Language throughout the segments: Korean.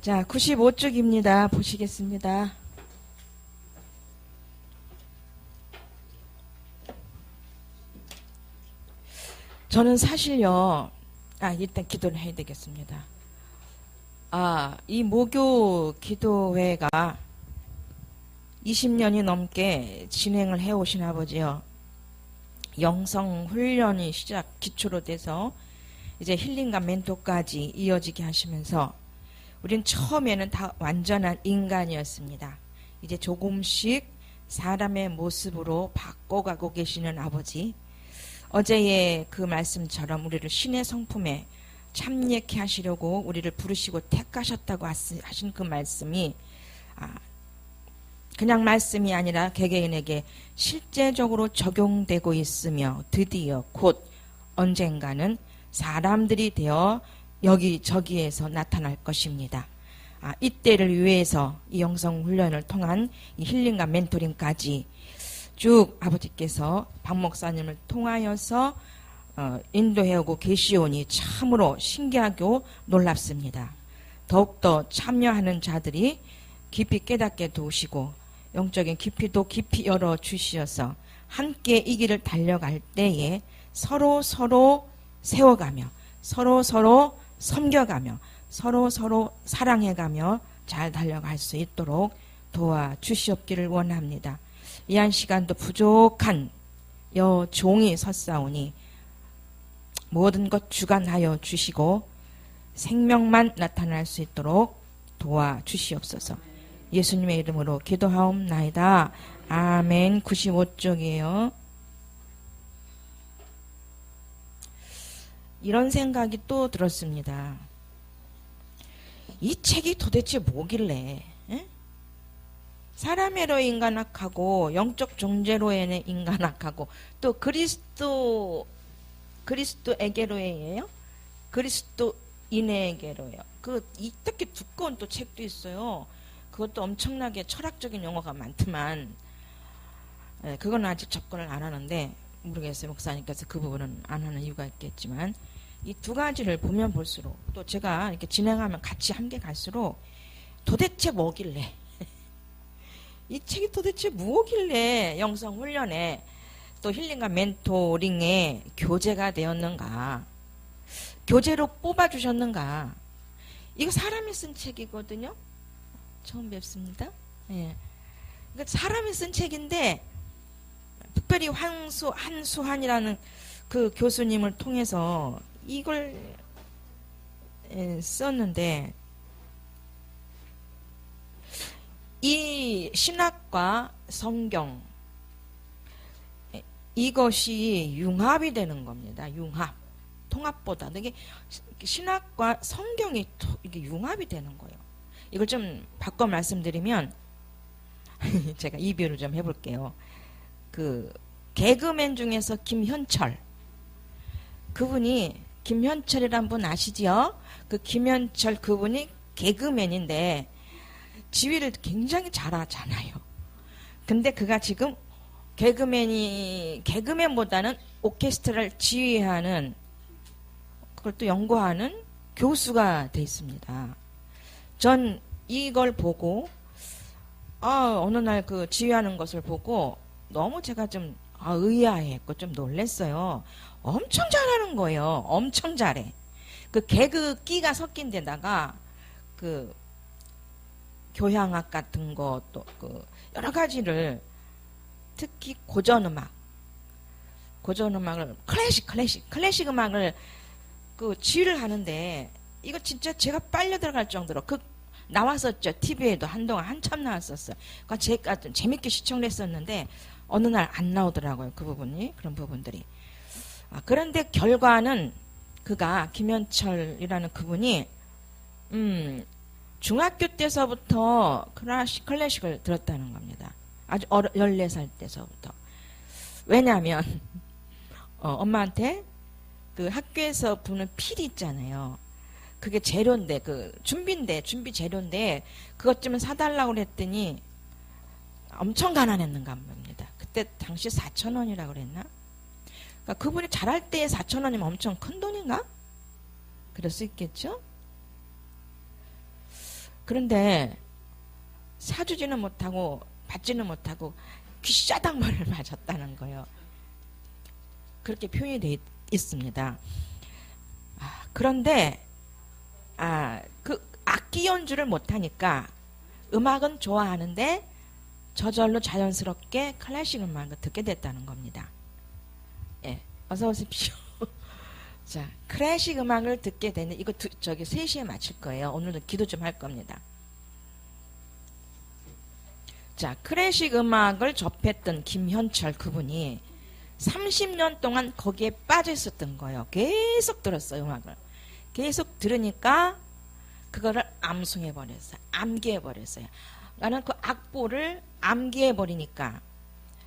자, 95쪽입니다. 보시겠습니다. 저는 사실요, 일단 기도를 해야 되겠습니다. 이 모교 기도회가 20년이 넘게 진행을 해오신 아버지요. 영성 훈련이 기초로 돼서 이제 힐링과 멘토까지 이어지게 하시면서 우린 처음에는 다 완전한 인간이었습니다. 이제 조금씩 사람의 모습으로 바꿔가고 계시는 아버지. 어제의 그 말씀처럼 우리를 신의 성품에 참여케 하시려고 우리를 부르시고 택하셨다고 하신 그 말씀이 그냥 말씀이 아니라 개개인에게 실제적으로 적용되고 있으며 드디어 곧 언젠가는 사람들이 되어 여기저기에서 나타날 것입니다. 이때를 위해서 이 영성훈련을 통한 이 힐링과 멘토링까지 쭉 아버지께서 박 목사님을 통하여서 인도해오고 계시오니 참으로 신기하고 놀랍습니다. 더욱더 참여하는 자들이 깊이 깨닫게 도우시고 영적인 깊이도 깊이 열어주시어서 함께 이 길을 달려갈 때에 서로 세워가며 서로 섬겨가며 서로 사랑해가며 잘 달려갈 수 있도록 도와주시옵기를 원합니다. 이 한 시간도 부족한 여종이 섰사오니 모든 것 주관하여 주시고 생명만 나타날 수 있도록 도와주시옵소서. 예수님의 이름으로 기도하옵나이다. 아멘. 95쪽이에요. 이런 생각이 또 들었습니다. 이 책이 도대체 뭐길래 사람애로 인간학하고 영적 존재로의 인간학하고 또 그리스도에게로예요. 그리스도인에게로요. 이렇게 두꺼운 또 책도 있어요. 그것도 엄청나게 철학적인 용어가 많지만 그건 아직 접근을 안 하는데 모르겠어요. 목사님께서 그 부분은 안 하는 이유가 있겠지만 이 두 가지를 보면 볼수록 또 제가 이렇게 진행하면 같이 함께 갈수록 도대체 뭐길래 이 책이 도대체 무엇길래 영성훈련에 또 힐링과 멘토링에 교재가 되었는가, 교재로 뽑아주셨는가. 이거 사람이 쓴 책이거든요. 처음 뵙습니다. 예. 그러니까 사람이 쓴 책인데 특별히 한수환이라는 그 교수님을 통해서 이걸 썼는데 이 신학과 성경 이것이 융합이 되는 겁니다. 융합. 통합보다 이게 신학과 성경이 이게 융합이 되는 거예요. 이걸 좀 바꿔 말씀드리면 제가 이 비유를 좀 해볼게요. 그 개그맨 중에서 김현철 그분이 김현철이란 분 아시죠? 그 김현철 그분이 개그맨인데 지휘를 굉장히 잘하잖아요. 근데 그가 지금 개그맨보다는 오케스트라를 지휘하는 그걸 또 연구하는 교수가 돼 있습니다. 전 이걸 보고 어느 날 그 지휘하는 것을 보고 너무 제가 좀 의아했고 좀 놀랬어요. 엄청 잘하는 거예요. 엄청 잘해. 그 개그 끼가 섞인 데다가 그 교향악 같은 거 또 그 여러 가지를 특히 고전음악을 클래식 음악을 그 지휘를 하는데 이거 진짜 제가 빨려 들어갈 정도로 나왔었죠. TV에도 한동안 한참 나왔었어요. 그러니까 제가 좀 재밌게 시청을 했었는데 어느 날 안 나오더라고요. 그 부분이 그런 부분들이. 그런데 결과는 그가 김현철이라는 그분이 중학교 때서부터 클래식을 들었다는 겁니다. 아주 14살 때서부터. 왜냐하면 엄마한테 그 학교에서 부는 필이 있잖아요. 그게 재료인데 준비 재료인데 그것 좀 사달라고 그랬더니 엄청 가난했는가 봅니다. 그때 당시 4,000원이라고 그랬나? 그러니까 그분이 잘할 때에 4,000원이면 엄청 큰 돈인가? 그럴 수 있겠죠? 그런데 사주지는 못하고 받지는 못하고 귀싸닥말을 맞았다는 거예요. 그렇게 표현이 되어 있습니다. 그런데 그 악기 연주를 못하니까 음악은 좋아하는데 저절로 자연스럽게 클래식 음악을 듣게 됐다는 겁니다. 예, 어서 오십시오. 자, 클래식 음악을 듣게 되는 이거 저기 3시에 마칠 거예요. 오늘은 기도 좀 할 겁니다. 자, 클래식 음악을 접했던 김현철 그분이 30년 동안 거기에 빠져 있었던 거예요. 계속 들었어요, 음악을. 계속 들으니까 그거를 암송해 버렸어요. 암기해 버렸어요. 나는 그 악보를 암기해 버리니까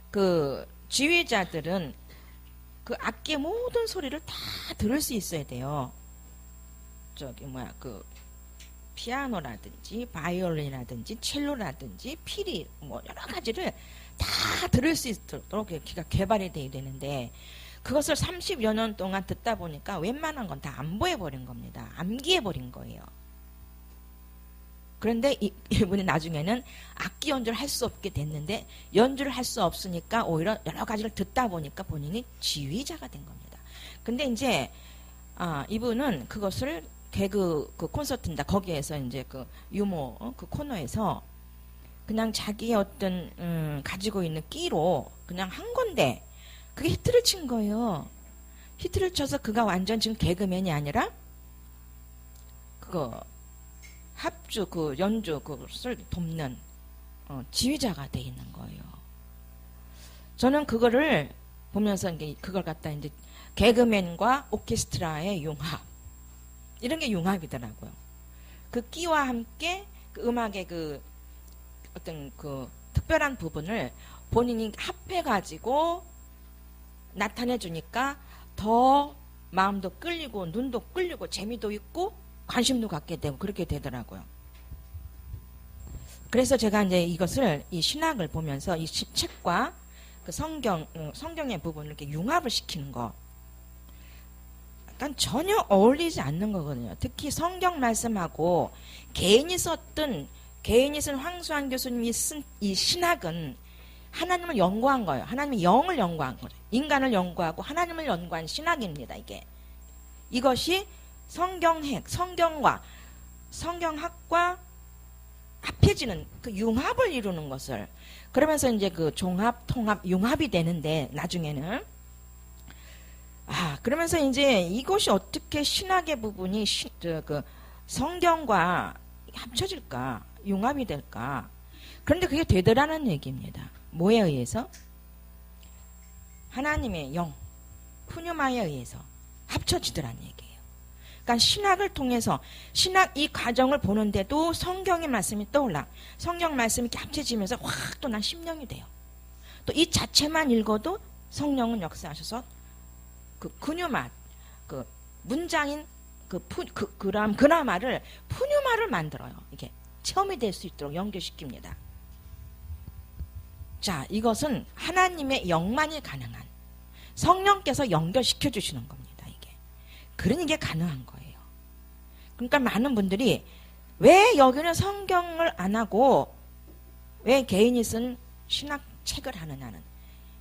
그 지휘자들은 그 악기의 모든 소리를 다 들을 수 있어야 돼요. 그 피아노라든지 바이올린이라든지 첼로라든지 피리 뭐 여러 가지를 다 들을 수 있도록 귀가 개발이 돼야 되는데 그것을 30여 년 동안 듣다 보니까 웬만한 건 다 암보해 버린 겁니다. 암기해 버린 거예요. 그런데 이분이 나중에는 악기 연주를 할 수 없게 됐는데 연주를 할 수 없으니까 오히려 여러 가지를 듣다 보니까 본인이 지휘자가 된 겁니다. 근데 이제 이분은 그것을 개그 그 콘서트인다 거기에서 이제 그 유머 그 코너에서 그냥 자기의 어떤 가지고 있는 끼로 그냥 한 건데 그게 히트를 친 거예요. 히트를 쳐서 그가 완전 지금 개그맨이 아니라 그거 합주 그 연주 그것을 돕는 지휘자가 돼 있는 거예요. 저는 그거를 보면서 이제 그걸 갖다 이제 개그맨과 오케스트라의 융합 이런 게 융합이더라고요. 그 끼와 함께 그 음악의 그 어떤 그 특별한 부분을 본인이 합해 가지고 나타내 주니까 더 마음도 끌리고 눈도 끌리고 재미도 있고 관심도 갖게 되고 그렇게 되더라고요. 그래서 제가 이제 이것을 이 신학을 보면서 이 책과 그 성경의 부분을 이렇게 융합을 시키는 거 약간 전혀 어울리지 않는 거거든요. 특히 성경 말씀하고 개인이 쓴 황수환 교수님이 쓴 이 신학은 하나님을 연구한 거예요. 하나님의 영을 연구한 거예요. 인간을 연구하고 하나님을 연구한 신학입니다. 이것이 성경과 성경학과 합해지는 그 융합을 이루는 것을 그러면서 이제 그 종합, 통합, 융합이 되는데 나중에는 그러면서 이제 이것이 어떻게 신학의 부분이 그 성경과 합쳐질까, 융합이 될까? 그런데 그게 되더라는 얘기입니다. 뭐에 의해서? 하나님의 영, 푸뉴마에 의해서 합쳐지더라는 얘기예요. 그러니까 신학을 통해서 신학 이 과정을 보는데도 성경의 말씀이 떠올라. 성경 말씀이 이렇게 합쳐지면서 확 또 난 심령이 돼요. 또 이 자체만 읽어도 성령은 역사하셔서 그 그뉴마, 그 문장인 그라마를 푸뉴마를 만들어요. 이게 체험이 될 수 있도록 연결시킵니다. 자, 이것은 하나님의 영만이 가능한 성령께서 연결시켜 주시는 겁니다. 그러니 이게 가능한 거예요. 그러니까 많은 분들이 왜 여기는 성경을 안 하고 왜 개인이 쓴 신학책을 하느냐는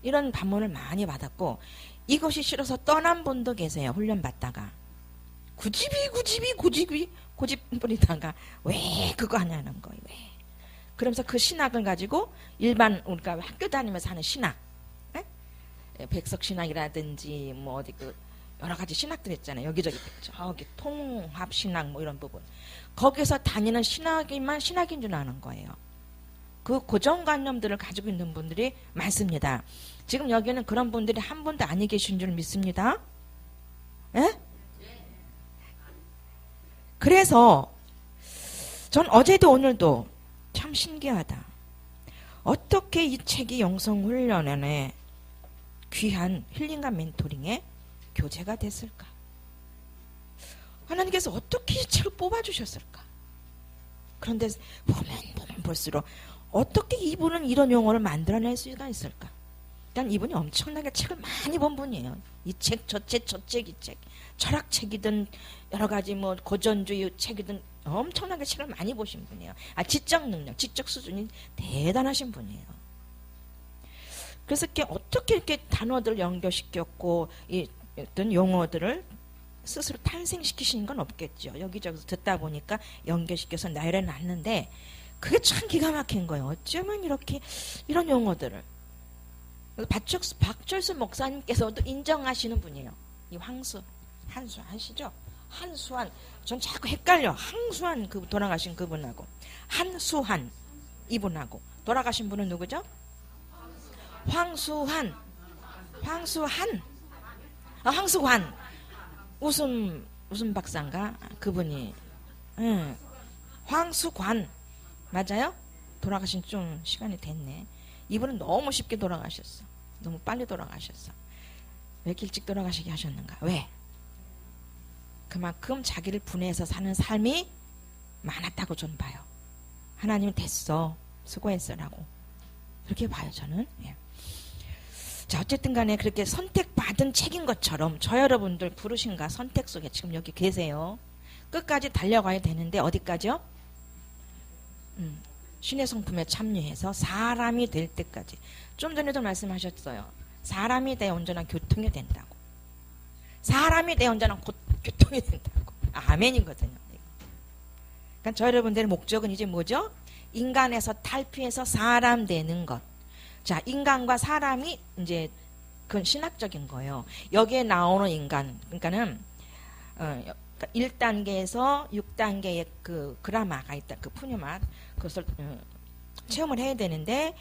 이런 반문을 많이 받았고 이것이 싫어서 떠난 분도 계세요. 훈련받다가 고집 부리다가 왜 그거 하냐는 거예요. 왜? 그러면서 그 신학을 가지고 일반 우리가 학교 다니면서 하는 신학, 백석 신학이라든지 뭐 어디 그 여러 가지 신학들 있잖아요. 여기저기 저기 통합 신학 뭐 이런 부분 거기서 다니는 신학이만 신학인 줄 아는 거예요. 그 고정관념들을 가지고 있는 분들이 많습니다. 지금 여기는 그런 분들이 한 분도 아니 계신 줄 믿습니다. 예? 그래서 전 어제도 오늘도 참 신기하다. 어떻게 이 책이 영성훈련에 귀한 힐링과 멘토링에 교재가 됐을까? 하나님께서 어떻게 이 책을 뽑아주셨을까? 그런데 보면 볼수록 어떻게 이분은 이런 용어를 만들어낼 수가 있을까? 일단 이분이 엄청나게 책을 많이 본 분이에요. 이 책, 저 책, 이 책. 철학책이든 여러 가지 뭐 고전주의 책이든 엄청나게 책을 많이 보신 분이에요. 지적 능력, 지적 수준이 대단하신 분이에요. 그래서 어떻게 이렇게 단어들을 연결시켰고 이 어떤 용어들을 스스로 탄생시키시는 건 없겠죠. 여기저기서 듣다 보니까 연결시켜서 나열해 놨는데 그게 참 기가 막힌 거예요. 어쩌면 이렇게 이런 용어들을 박철수 목사님께서도 인정하시는 분이에요. 이 한수 아시죠? 한수한. 전 자꾸 헷갈려. 항수한 그 돌아가신 그분하고 한수한 이분하고 돌아가신 분은 누구죠? 황수환. 황수환. 웃음 박사인가? 그분이. 황수관. 맞아요? 돌아가신 좀 시간이 됐네. 이분은 너무 쉽게 돌아가셨어. 너무 빨리 돌아가셨어. 왜 이렇게 일찍 돌아가시게 하셨는가? 왜? 그만큼 자기를 분해해서 사는 삶이 많았다고 저는 봐요. 하나님은 됐어. 수고했어라고. 그렇게 봐요, 저는. 예. 자, 어쨌든 간에 그렇게 선택받은 책인 것처럼 저 여러분들 부르신가 선택 속에 지금 여기 계세요. 끝까지 달려가야 되는데 어디까지요? 신의 성품에 참여해서 사람이 될 때까지. 좀 전에도 말씀하셨어요. 사람이 돼 온전한 교통이 된다고. 사람이 돼 온전한 교통이 된다고. 아멘이거든요. 그러니까 저 여러분들의 목적은 이제 뭐죠? 인간에서 탈피해서 사람 되는 것. 자, 인간과 사람이 이제 그건 신학적인 거예요. 여기에 나오는 인간, 그러니까는 1단계에서 6단계의 그 그라마가 있다. 그 푸뉴맛 그것을 체험을 해야 되는데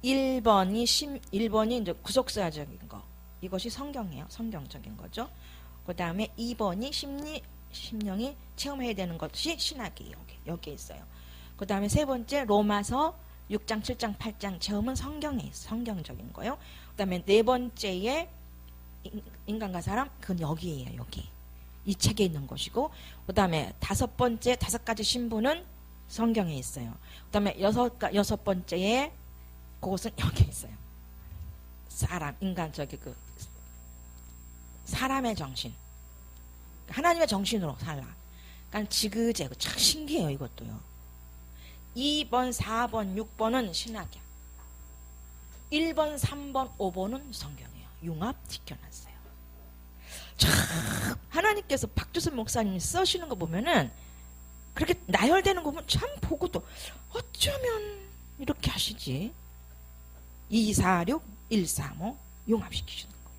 1번이 이제 구속사적인 거. 이것이 성경이에요. 성경적인 거죠. 그 다음에 2번이 심령이 체험해야 되는 것이 신학이에요. 여기에 있어요. 그 다음에 세 번째 로마서 6장, 7장, 8장 체험은 성경에 있어요. 성경적인 거요. 그 다음에 네 번째에 인간과 사람, 그건 여기에요. 여기. 이 책에 있는 것이고, 그 다음에 다섯 가지 신부는 성경에 있어요. 그 다음에 여섯 번째에 그것은 여기 있어요. 사람, 인간, 사람의 정신. 하나님의 정신으로 살라. 그러니까 지그재그 참 신기해요, 이것도요. 2번, 4번, 6번은 신학이야. 1번, 3번, 5번은 성경이에요. 융합시켜놨어요. 참 하나님께서 박주선 목사님이 써시는 거 보면은 그렇게 나열되는 거 보면 참 보고도 어쩌면 이렇게 하시지. 2, 4, 6, 1, 3, 5 융합시키시는 거예요.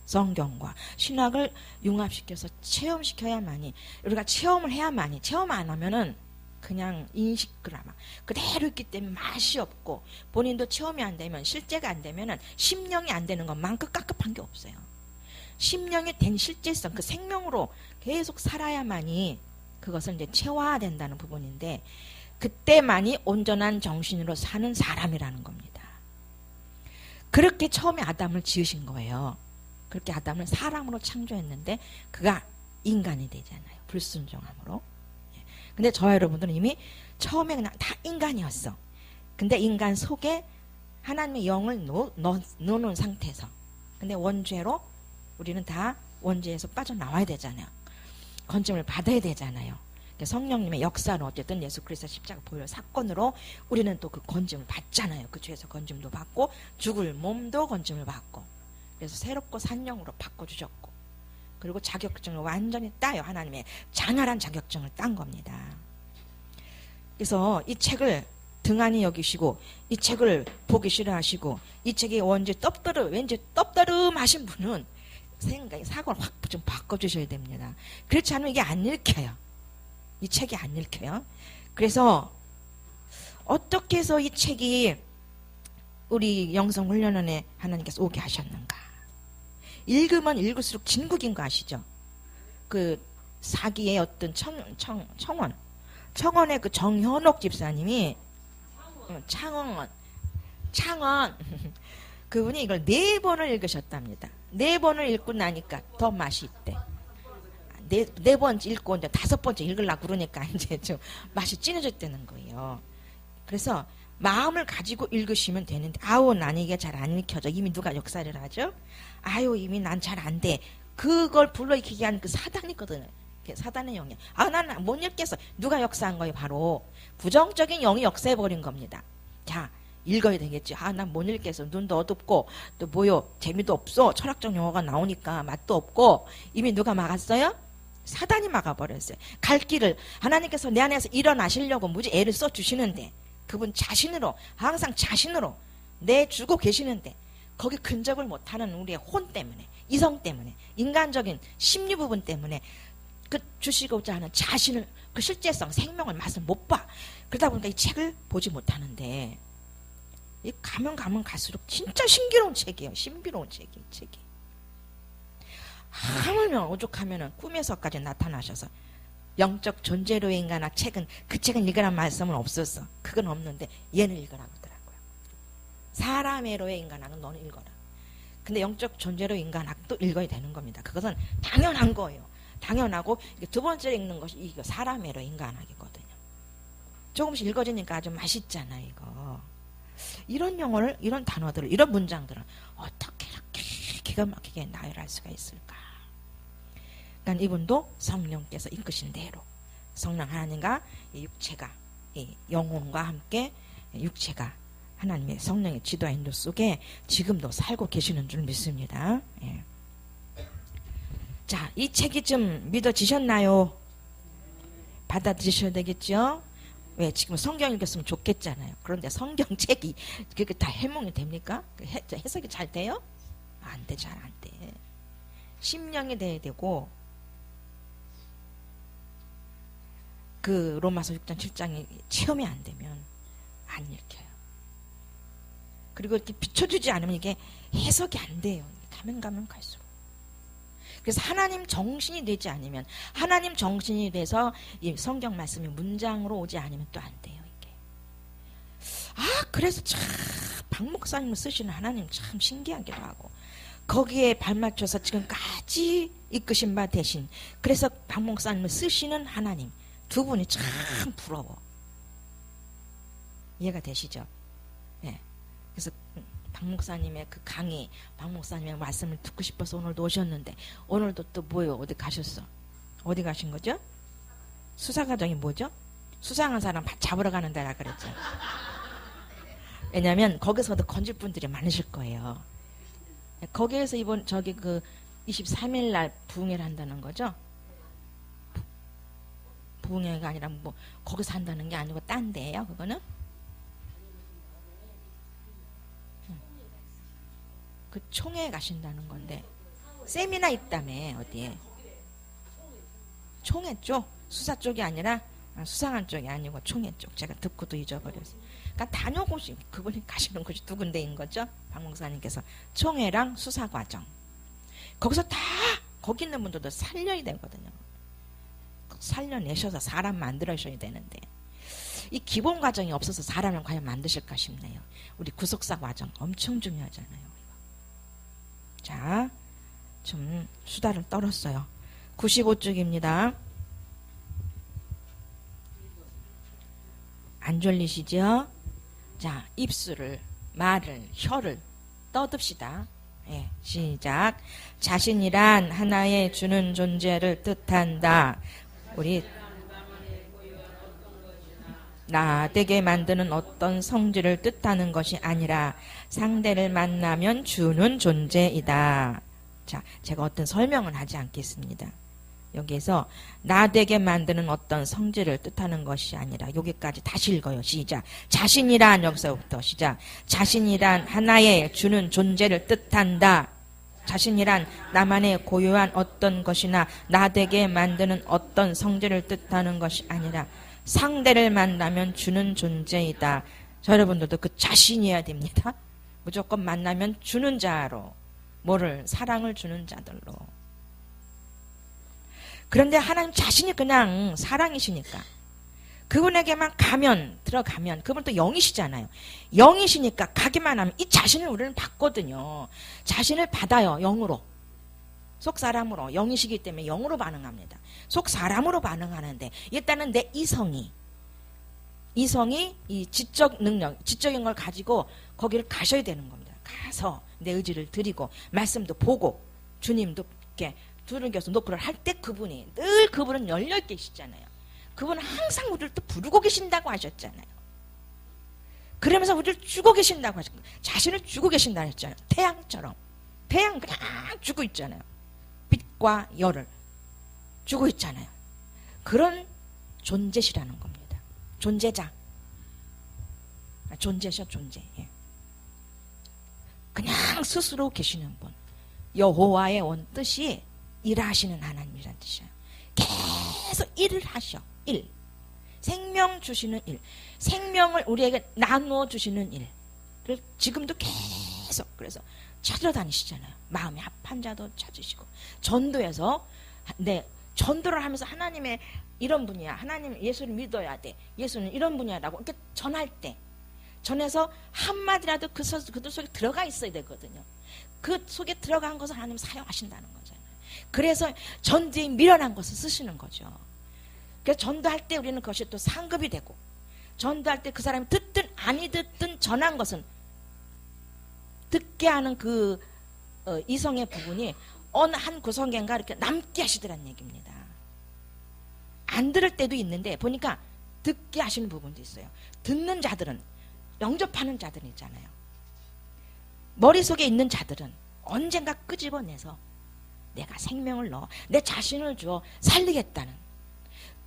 성경과 신학을 융합시켜서 체험시켜야만이, 우리가 체험을 해야만이, 체험 안 하면은 그냥 인식 그라마 그대로 있기 때문에 맛이 없고, 본인도 체험이 안 되면, 실제가 안 되면은 심령이 안 되는 것만큼 깝깝한 게 없어요. 심령이 된 실제성, 그 생명으로 계속 살아야만이 그것을 이제 체화된다는 부분인데, 그때만이 온전한 정신으로 사는 사람이라는 겁니다. 그렇게 처음에 아담을 지으신 거예요. 그렇게 아담을 사람으로 창조했는데 그가 인간이 되잖아요. 불순종함으로. 근데 저 여러분들은 이미 처음에 그냥 다 인간이었어. 근데 인간 속에 하나님의 영을 넣어놓은 상태에서, 근데 원죄로 우리는 다 원죄에서 빠져나와야 되잖아요. 건짐을 받아야 되잖아요. 성령님의 역사로 어쨌든 예수 그리스도 십자가 보혈 사건으로 우리는 또 그 건짐을 받잖아요. 그 죄에서 건짐도 받고 죽을 몸도 건짐을 받고, 그래서 새롭고 산 영으로 바꿔주셨고, 그리고 자격증을 완전히 따요. 하나님의 장활한 자격증을 딴 겁니다. 그래서 이 책을 등한히 여기시고, 이 책을 보기 싫어하시고, 이 책이 왠지 떡떠름하신 분은 사고를 확 좀 바꿔주셔야 됩니다. 그렇지 않으면 이게 안 읽혀요. 이 책이 안 읽혀요. 그래서 어떻게 해서 이 책이 우리 영성훈련원에 하나님께서 오게 하셨는가. 읽으면 읽을수록 진국인 거 아시죠? 그 사기의 어떤 청원의 그 정현옥 집사님이, 창원 그분이 이걸 4번을 읽으셨답니다. 4번을 읽고 나니까 더 맛이 있대. 네 번째 읽고 이제 5번째 읽으려고 그러니까 이제 좀 맛이 진해졌다는 거예요. 그래서 마음을 가지고 읽으시면 되는데, 아우 난 이게 잘 안 읽혀져. 이미 누가 역사를 하죠? 아유 이미 난 잘 안 돼. 그걸 불러일으키게 하는 그 사단이거든요. 그게 사단의 영이야. 아, 나는 못 읽겠어. 누가 역사한 거예요? 바로 부정적인 영이 역사해버린 겁니다. 자, 읽어야 되겠지. 아, 난 못 읽겠어. 눈도 어둡고 또 뭐요? 재미도 없어. 철학적 용어가 나오니까 맛도 없고. 이미 누가 막았어요? 사단이 막아버렸어요. 갈 길을 하나님께서 내 안에서 일어나시려고 무지 애를 써주시는데, 그분 자신으로, 항상 자신으로 내주고 계시는데 거기 근접을 못하는 우리의 혼 때문에, 이성 때문에, 인간적인 심리 부분 때문에 그 주시고자 하는 자신을, 그 실제성, 생명을, 맛을 못 봐. 그러다 보니까 이 책을 보지 못하는데, 이 가면 갈수록 진짜 신비로운 책이에요. 신비로운 책이. 하물며 오죽하면은 꿈에서까지 나타나셔서 영적 존재로의 인간학 책은, 그 책은 읽으란 말씀은 없었어. 그건 없는데 얘는 읽으라고 하더라고요. 사람의로의 인간학은 너는 읽어라. 근데 영적 존재로 인간학도 읽어야 되는 겁니다. 그것은 당연한 거예요. 당연하고, 두 번째로 읽는 것이 이거 사람의로 인간학이거든요. 조금씩 읽어지니까 아주 맛있잖아 이거. 이런 용어를, 이런 단어들을, 이런 문장들을 어떻게 이렇게 기가 막히게 나열할 수가 있을까? 그러니까 이분도 성령께서 이끄신 대로 성령 하나님과 이 육체가, 이 영혼과 함께 육체가 하나님의 성령의 지도와 인도 속에 지금도 살고 계시는 줄 믿습니다. 예. 자, 이 책이 좀 믿어지셨나요? 받아들이셔야 되겠죠? 왜? 지금 성경 읽었으면 좋겠잖아요. 그런데 성경책이 그게 다 해몽이 됩니까? 해석이 잘 돼요? 안 돼, 잘 안 돼. 심령이 돼야 되고, 그 로마서 6장 7장이 체험이 안 되면 안 읽혀요. 그리고 이렇게 비춰주지 않으면 이게 해석이 안 돼요. 가면 갈수록. 그래서 하나님 정신이 되지 않으면, 하나님 정신이 돼서 이 성경 말씀이 문장으로 오지 않으면 또 안 돼요, 이게. 아, 그래서 참 박 목사님을 쓰시는 하나님 참 신기하기도 하고, 거기에 발맞춰서 지금까지 이끄신 바 되신, 그래서 박 목사님을 쓰시는 하나님 두 분이 참 부러워. 이해가 되시죠? 네. 그래서 박 목사님의 그 강의, 박 목사님의 말씀을 듣고 싶어서 오늘도 오셨는데, 오늘도 또 뭐요? 어디 가셨어? 어디 가신 거죠? 수사과정이 뭐죠? 수상한 사람 잡으러 가는 데라 그랬죠. 왜냐면 거기서도 건질 분들이 많으실 거예요. 거기에서 이번 저기 그 23일 날 부흥회를 한다는 거죠? 부흥회가 아니라 뭐 거기서 한다는 게 아니고 딴 데예요, 그거는? 그 총회 가신다는 건데, 세미나 있다며. 어디에? 총회 쪽? 수사 쪽이 아니라, 수상한 쪽이 아니고 총회 쪽. 제가 듣고도 잊어버렸어요. 그러니까 다녀오시, 그분이 가시는 곳이 두 군데인 거죠. 박 목사님께서 총회랑 수사과정. 거기서 다 거기 있는 분들도 살려야 되거든요. 살려내셔서 사람 만들어셔야 되는데, 이 기본 과정이 없어서 사람을 과연 만드실까 싶네요. 우리 구속사 과정 엄청 중요하잖아요. 자, 좀 수다를 떨었어요. 95쪽입니다. 안 졸리시죠? 자, 입술을, 말을, 혀를 떠듭시다. 예, 시작. 자신이란 하나의 주는 존재를 뜻한다. 우리 나되게 만드는 어떤 성질을 뜻하는 것이 아니라 상대를 만나면 주는 존재이다. 자, 제가 어떤 설명은 하지 않겠습니다. 여기에서 나되게 만드는 어떤 성질을 뜻하는 것이 아니라, 여기까지 다시 읽어요. 시작. 자신이란, 여기서부터 시작. 자신이란 하나의 주는 존재를 뜻한다. 자신이란 나만의 고유한 어떤 것이나 나되게 만드는 어떤 성질을 뜻하는 것이 아니라 상대를 만나면 주는 존재이다. 자, 여러분들도 그 자신이어야 됩니다. 무조건 만나면 주는 자로, 뭐를? 사랑을 주는 자들로. 그런데 하나님 자신이 그냥 사랑이시니까, 그분에게만 들어가면, 그분 또 영이시잖아요. 영이시니까 가기만 하면 이 자신을 우리는 받거든요. 자신을 받아요, 영으로. 속 사람으로, 영이시기 때문에 영으로 반응합니다. 속 사람으로 반응하는데, 일단은 내 이성이 이 지적 능력, 지적인 걸 가지고 거기를 가셔야 되는 겁니다. 가서 내 의지를 드리고, 말씀도 보고, 주님도 이렇게 두들겨서 노크를 할 때 그분이 늘 그분은 열려 계시잖아요. 그분은 항상 우리를 또 부르고 계신다고 하셨잖아요. 그러면서 우리를 주고 계신다고 하셨고 자신을 주고 계신다고 했잖아요. 태양처럼. 태양 그냥 주고 있잖아요. 빛과 열을 주고 있잖아요. 그런 존재시라는 겁니다. 존재자. 존재셔 존재. 예. 그냥 스스로 계시는 분. 여호와의 온 뜻이 일하시는 하나님이란 뜻이에요. 계속 일을 하셔. 일. 생명 주시는 일. 생명을 우리에게 나누어 주시는 일을 지금도 계속 그래서 찾아다니시잖아요. 마음에 합한 자도 찾으시고 전도에서 전도를 하면서 하나님의 이런 분이야. 하나님 예수를 믿어야 돼. 예수는 이런 분이야라고 이렇게 전할 때 전해서 한마디라도 그들 속에 들어가 있어야 되거든요. 그 속에 들어간 것을 하나님 사용하신다는 거잖아요. 그래서 전도에 미련한 것을 쓰시는 거죠. 그래서 전도할 때 우리는 그것이 또 상급이 되고 전도할 때 그 사람이 듣든 아니 듣든 전한 것은 듣게 하는 그 이성의 부분이 어느 한 구성인가 이렇게 남게 하시더란 얘기입니다. 안 들을 때도 있는데 보니까 듣게 하시는 부분도 있어요. 듣는 자들은 영접하는 자들은 있잖아요. 머릿속에 있는 자들은 언젠가 끄집어내서 내가 생명을 넣어 내 자신을 주어 살리겠다는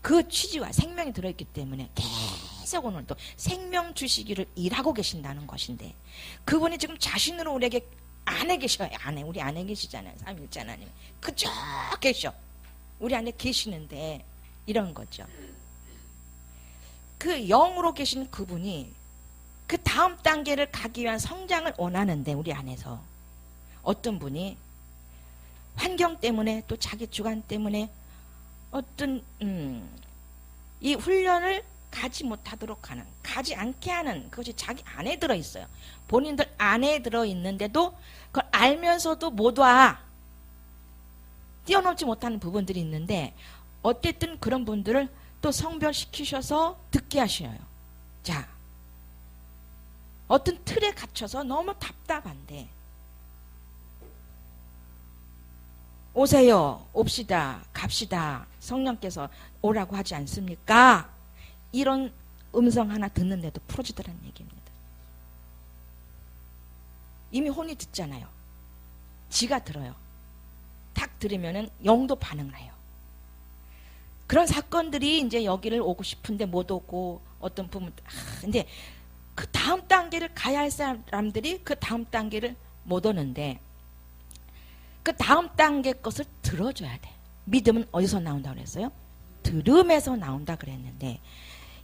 그 취지와 생명이 들어있기 때문에 계속 오늘도 생명 주시기를 일하고 계신다는 것인데 그분이 지금 자신으로 우리에게 안에 계셔요. 우리 안에 계시잖아요. 삼위일체 하나님 그저 계셔. 우리 안에 계시는데 이런 거죠. 그 영으로 계신 그분이 그 다음 단계를 가기 위한 성장을 원하는데 우리 안에서 어떤 분이 환경 때문에 또 자기 주관 때문에 어떤 이 훈련을 가지 못하도록 하는 가지 않게 하는 그것이 자기 안에 들어있어요. 본인들 안에 들어있는데도 그걸 알면서도 못 와. 뛰어넘지 못하는 부분들이 있는데 어쨌든 그런 분들을 또 성별시키셔서 듣게 하셔요. 자, 어떤 틀에 갇혀서 너무 답답한데 오세요, 옵시다, 갑시다. 성령께서 오라고 하지 않습니까? 이런 음성 하나 듣는데도 풀어지더라는 얘기입니다. 이미 혼이 듣잖아요. 지가 들어요. 탁 들으면은 영도 반응을 해요. 그런 사건들이 이제 여기를 오고 싶은데 못 오고 어떤 부분, 근데 그 다음 단계를 가야 할 사람들이 그 다음 단계를 못 오는데 그 다음 단계 것을 들어줘야 돼. 믿음은 어디서 나온다고 그랬어요? 들음에서 나온다 그랬는데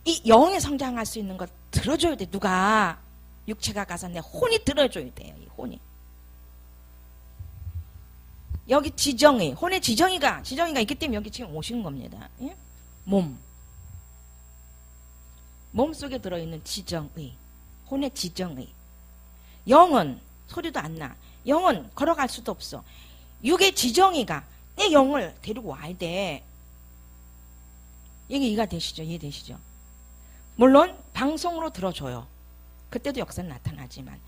이 영이 성장할 수 있는 걸 들어줘야 돼. 누가 육체가 가서 내 혼이 들어줘야 돼요. 이 혼이. 여기 지정의 혼의 지정이가 있기 때문에 여기 지금 오신 겁니다. 예? 몸 속에 들어있는 지정의 혼의 지정의 영은 소리도 안 나. 영은 걸어갈 수도 없어. 육의 지정이가 내 영을 데리고 와야 돼. 이게 이해가 되시죠? 이해되시죠? 물론 방송으로 들어줘요. 그때도 역사는 나타나지만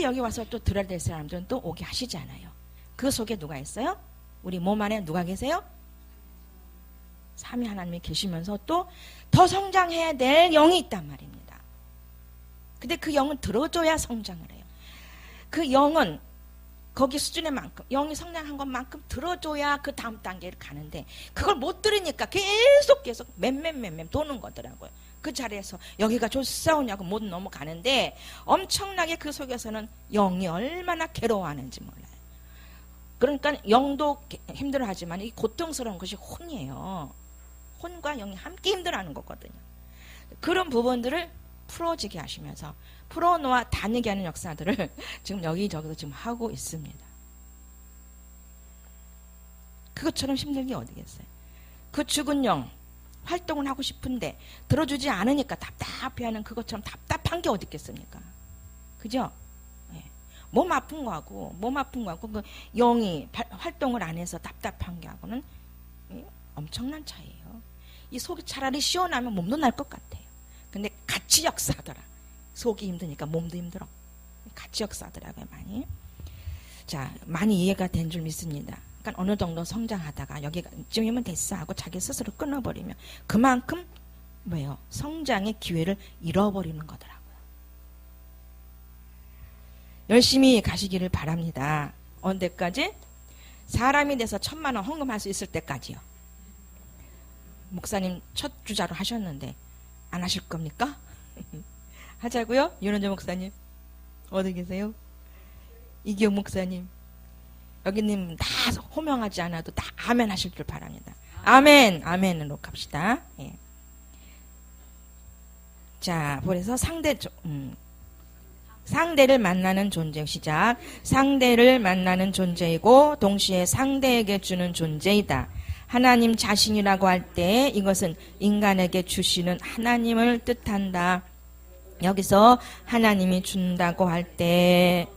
여기 와서 또 들어야 될 사람들은 또 오게 하시잖아요. 그 속에 누가 있어요? 우리 몸 안에 누가 계세요? 삼위 하나님이 계시면서 또 더 성장해야 될 영이 있단 말입니다. 근데 그 영은 들어줘야 성장을 해요. 그 영은 거기 수준의 만큼 영이 성장한 것만큼 들어줘야 그 다음 단계를 가는데 그걸 못 들으니까 계속 맴 도는 거더라고요. 그 자리에서 여기가 좋사오냐고 못 넘어가는데 엄청나게 그 속에서는 영이 얼마나 괴로워하는지 몰라요. 그러니까 영도 힘들어하지만 이 고통스러운 것이 혼이에요. 혼과 영이 함께 힘들어하는 거거든요. 그런 부분들을 풀어지게 하시면서 풀어놓아 다니게 하는 역사들을 지금 여기저기서 지금 하고 있습니다. 그것처럼 힘든 게 어디겠어요? 그 죽은 영 활동을 하고 싶은데 들어주지 않으니까 답답해하는 그것처럼 답답한 게 어디 있겠습니까? 그죠? 네. 몸 아픈 거하고 그 영이 활동을 안 해서 답답한 게 하고는 엄청난 차이예요. 이 속이 차라리 시원하면 몸도 날 것 같아요. 근데 같이 역사하더라. 속이 힘드니까 몸도 힘들어. 같이 역사하더라고요, 많이. 자, 많이 이해가 된 줄 믿습니다. 약간 어느 정도 성장하다가 여기쯤이면 됐어 하고 자기 스스로 끊어버리면 그만큼 뭐예요? 성장의 기회를 잃어버리는 거더라고요. 열심히 가시기를 바랍니다. 언제까지? 사람이 돼서 1000만 원 헌금할 수 있을 때까지요. 목사님 첫 주자로 하셨는데 안 하실 겁니까? 하자고요? 윤원재 목사님 어디 계세요? 이기영 목사님 여기님 다 호명하지 않아도 다 아멘 하실 줄 바랍니다. 아멘! 아멘으로 갑시다. 예. 자, 그래서 상대를 만나는 존재 시작. 상대를 만나는 존재이고 동시에 상대에게 주는 존재이다. 하나님 자신이라고 할 때 이것은 인간에게 주시는 하나님을 뜻한다. 여기서 하나님이 준다고 할 때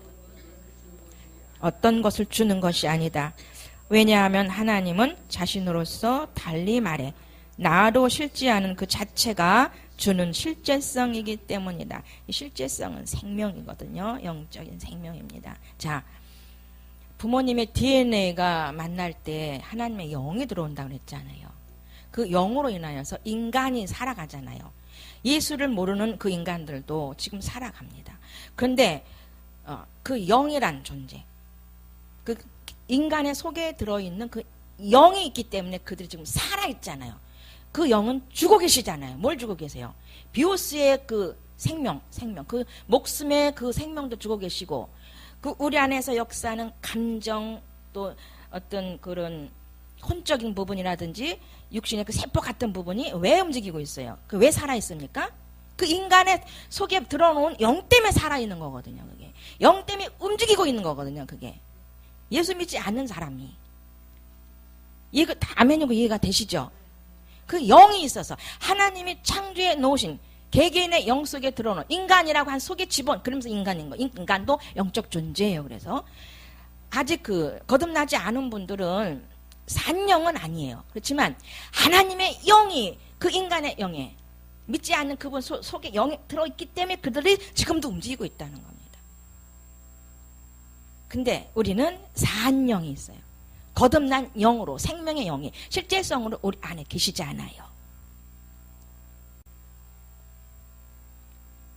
어떤 것을 주는 것이 아니다. 왜냐하면 하나님은 자신으로서 달리 말해 나로 실제하는 그 자체가 주는 실제성이기 때문이다. 이 실제성은 생명이거든요. 영적인 생명입니다. 자, 부모님의 DNA가 만날 때 하나님의 영이 들어온다고 그랬잖아요. 그 영으로 인하여서 인간이 살아가잖아요. 예수를 모르는 그 인간들도 지금 살아갑니다. 그런데 그 영이란 존재, 그 인간의 속에 들어있는 그 영이 있기 때문에 그들이 지금 살아있잖아요. 그 영은 죽어 계시잖아요. 뭘 죽어 계세요? 비오스의 그 생명, 그 목숨의 그 생명도 죽어 계시고, 그 우리 안에서 역사하는 감정, 또 어떤 그런 혼적인 부분이라든지 육신의 그 세포 같은 부분이 왜 움직이고 있어요? 그 왜 살아있습니까? 그 인간의 속에 들어놓은 영 때문에 살아있는 거거든요. 그게 영 때문에 움직이고 있는 거거든요. 그게 예수 믿지 않는 사람이 이해가 아멘이고 이해가 되시죠? 그 영이 있어서 하나님이 창조해 놓으신 개개인의 영 속에 들어오는 인간이라고 한 속에 집어넣은, 그러면서 인간인 거. 인간도 영적 존재예요. 그래서 아직 그 거듭나지 않은 분들은 산영은 아니에요. 그렇지만 하나님의 영이 그 인간의 영에 믿지 않는 그분 속에 영이 들어있기 때문에 그들이 지금도 움직이고 있다는 겁니다. 근데 우리는 산영이 있어요. 거듭난 영으로, 생명의 영이 실제성으로 우리 안에 계시지 않아요.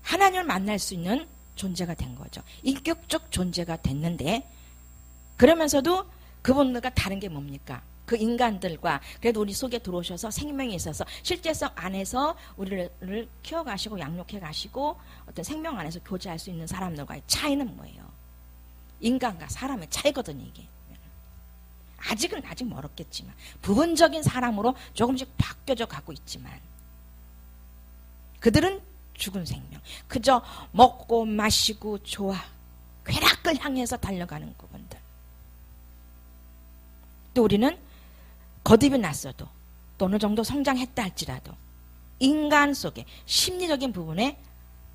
하나님을 만날 수 있는 존재가 된 거죠. 인격적 존재가 됐는데, 그러면서도 그분들과 다른 게 뭡니까? 그 인간들과 그래도 우리 속에 들어오셔서 생명이 있어서 실제성 안에서 우리를 키워가시고 양육해 가시고 어떤 생명 안에서 교제할 수 있는 사람들과의 차이는 뭐예요? 인간과 사람의 차이거든요, 이게. 아직은 아직 멀었겠지만 부분적인 사람으로 조금씩 바뀌어져 가고 있지만 그들은 죽은 생명, 그저 먹고 마시고 좋아, 쾌락을 향해서 달려가는 그분들. 또 우리는 거듭이 났어도 또 어느 정도 성장했다 할지라도 인간 속에 심리적인 부분에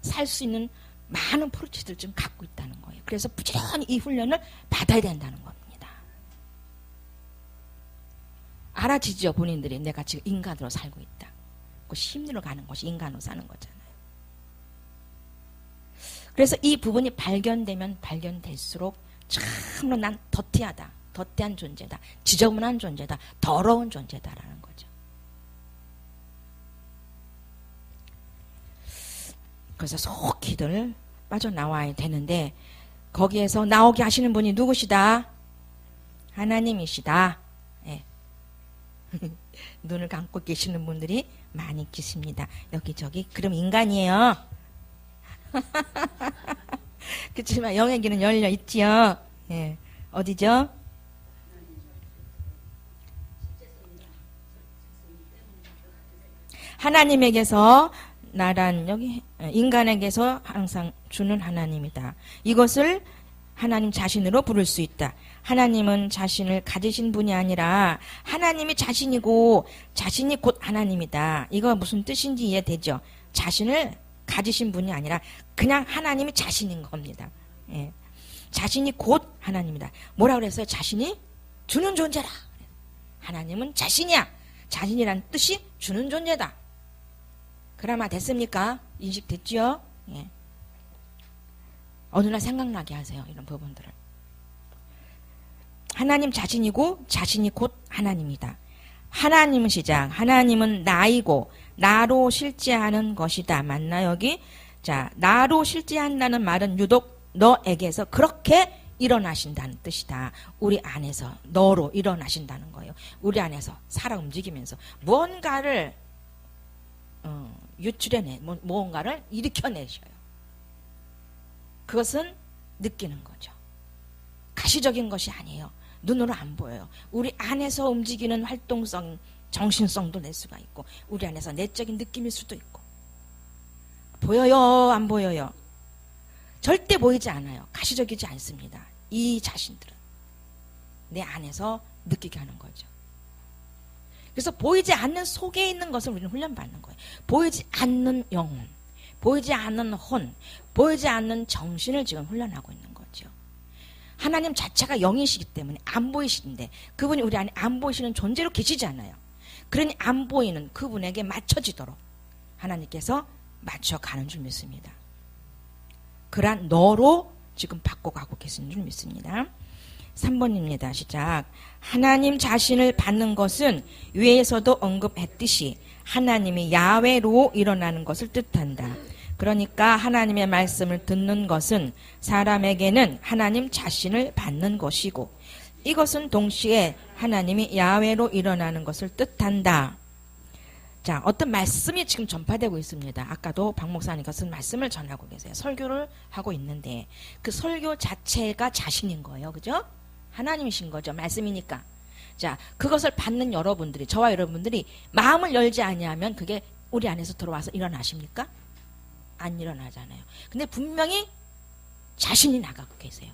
살 수 있는 많은 포르치들을 좀 갖고 있다는 거예요. 그래서 부지런히 이 훈련을 받아야 된다는 겁니다. 알아지죠, 본인들이. 내가 지금 인간으로 살고 있다. 그 심리로 가는 것이 인간으로 사는 거잖아요. 그래서 이 부분이 발견되면 발견될수록 참으로 난 더티하다, 더티한 존재다, 지저분한 존재다, 더러운 존재다라는 거죠. 그래서 속히들 빠져나와야 되는데 거기에서 나오게 하시는 분이 누구시다? 하나님이시다. 예. 눈을 감고 계시는 분들이 많이 계십니다. 여기저기. 그럼 인간이에요. 그렇지만 영의 길은 열려 있지요. 예. 어디죠? 하나님에게서 나란 여기 인간에게서 항상 주는 하나님이다. 이것을 하나님 자신으로 부를 수 있다. 하나님은 자신을 가지신 분이 아니라 하나님이 자신이고 자신이 곧 하나님이다. 이거 무슨 뜻인지 이해되죠? 자신을 가지신 분이 아니라 그냥 하나님이 자신인 겁니다. 예. 자신이 곧 하나님이다. 뭐라 그랬어요? 자신이 주는 존재라. 하나님은 자신이야. 자신이란 뜻이 주는 존재다. 그라마 됐습니까? 인식됐죠? 예. 어느 날 생각나게 하세요. 이런 부분들을. 하나님 자신이고 자신이 곧 하나님이다. 하나님은 시작. 하나님은 나이고 나로 실제하는 것이다. 맞나 여기? 자, 나로 실제한다는 말은 유독 너에게서 그렇게 일어나신다는 뜻이다. 우리 안에서 너로 일어나신다는 거예요. 우리 안에서 살아 움직이면서 무언가를 유출해내, 무언가를 일으켜내셔요. 그것은 느끼는 거죠. 가시적인 것이 아니에요. 눈으로 안 보여요. 우리 안에서 움직이는 활동성, 정신성도 낼 수가 있고 우리 안에서 내적인 느낌일 수도 있고. 보여요? 안 보여요? 절대 보이지 않아요. 가시적이지 않습니다. 이 자신들은 내 안에서 느끼게 하는 거죠. 그래서 보이지 않는 속에 있는 것을 우리는 훈련받는 거예요. 보이지 않는 영혼, 보이지 않는 혼, 보이지 않는 정신을 지금 훈련하고 있는 거죠. 하나님 자체가 영이시기 때문에 안 보이시는데 그분이 우리 안에 안 보이시는 존재로 계시지 않아요. 그러니 안 보이는 그분에게 맞춰지도록 하나님께서 맞춰가는 줄 믿습니다. 그러한 너로 지금 바꿔가고 계시는 줄 믿습니다. 3번입니다. 시작. 하나님 자신을 받는 것은 위에서도 언급했듯이 하나님이 야훼로 일어나는 것을 뜻한다. 그러니까 하나님의 말씀을 듣는 것은 사람에게는 하나님 자신을 받는 것이고 이것은 동시에 하나님이 야훼로 일어나는 것을 뜻한다. 자, 어떤 말씀이 지금 전파되고 있습니다. 아까도 박 목사님께서 말씀을 전하고 계세요. 설교를 하고 있는데 그 설교 자체가 자신인 거예요. 그죠? 하나님이신 거죠. 말씀이니까. 자, 그것을 받는 여러분들이, 저와 여러분들이 마음을 열지 아니하면 그게 우리 안에서 들어와서 일어나십니까? 안 일어나잖아요. 근데 분명히 자신이 나가고 계세요.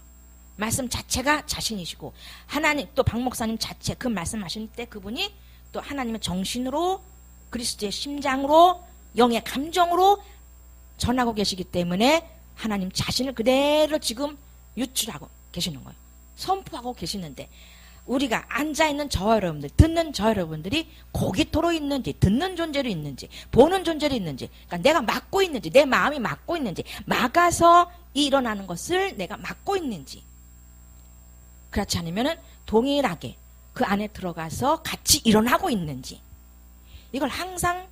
말씀 자체가 자신이시고 하나님 또 박 목사님 자체 그 말씀하실 때 그분이 또 하나님의 정신으로 그리스도의 심장으로 영의 감정으로 전하고 계시기 때문에 하나님 자신을 그대로 지금 유출하고 계시는 거예요. 선포하고 계시는데 우리가 앉아있는 저와 여러분들, 듣는 저 여러분들이 고기토로 있는지, 듣는 존재로 있는지, 보는 존재로 있는지, 그러니까 내가 막고 있는지, 내 마음이 막고 있는지, 막아서 일어나는 것을 내가 막고 있는지, 그렇지 않으면 동일하게 그 안에 들어가서 같이 일어나고 있는지, 이걸 항상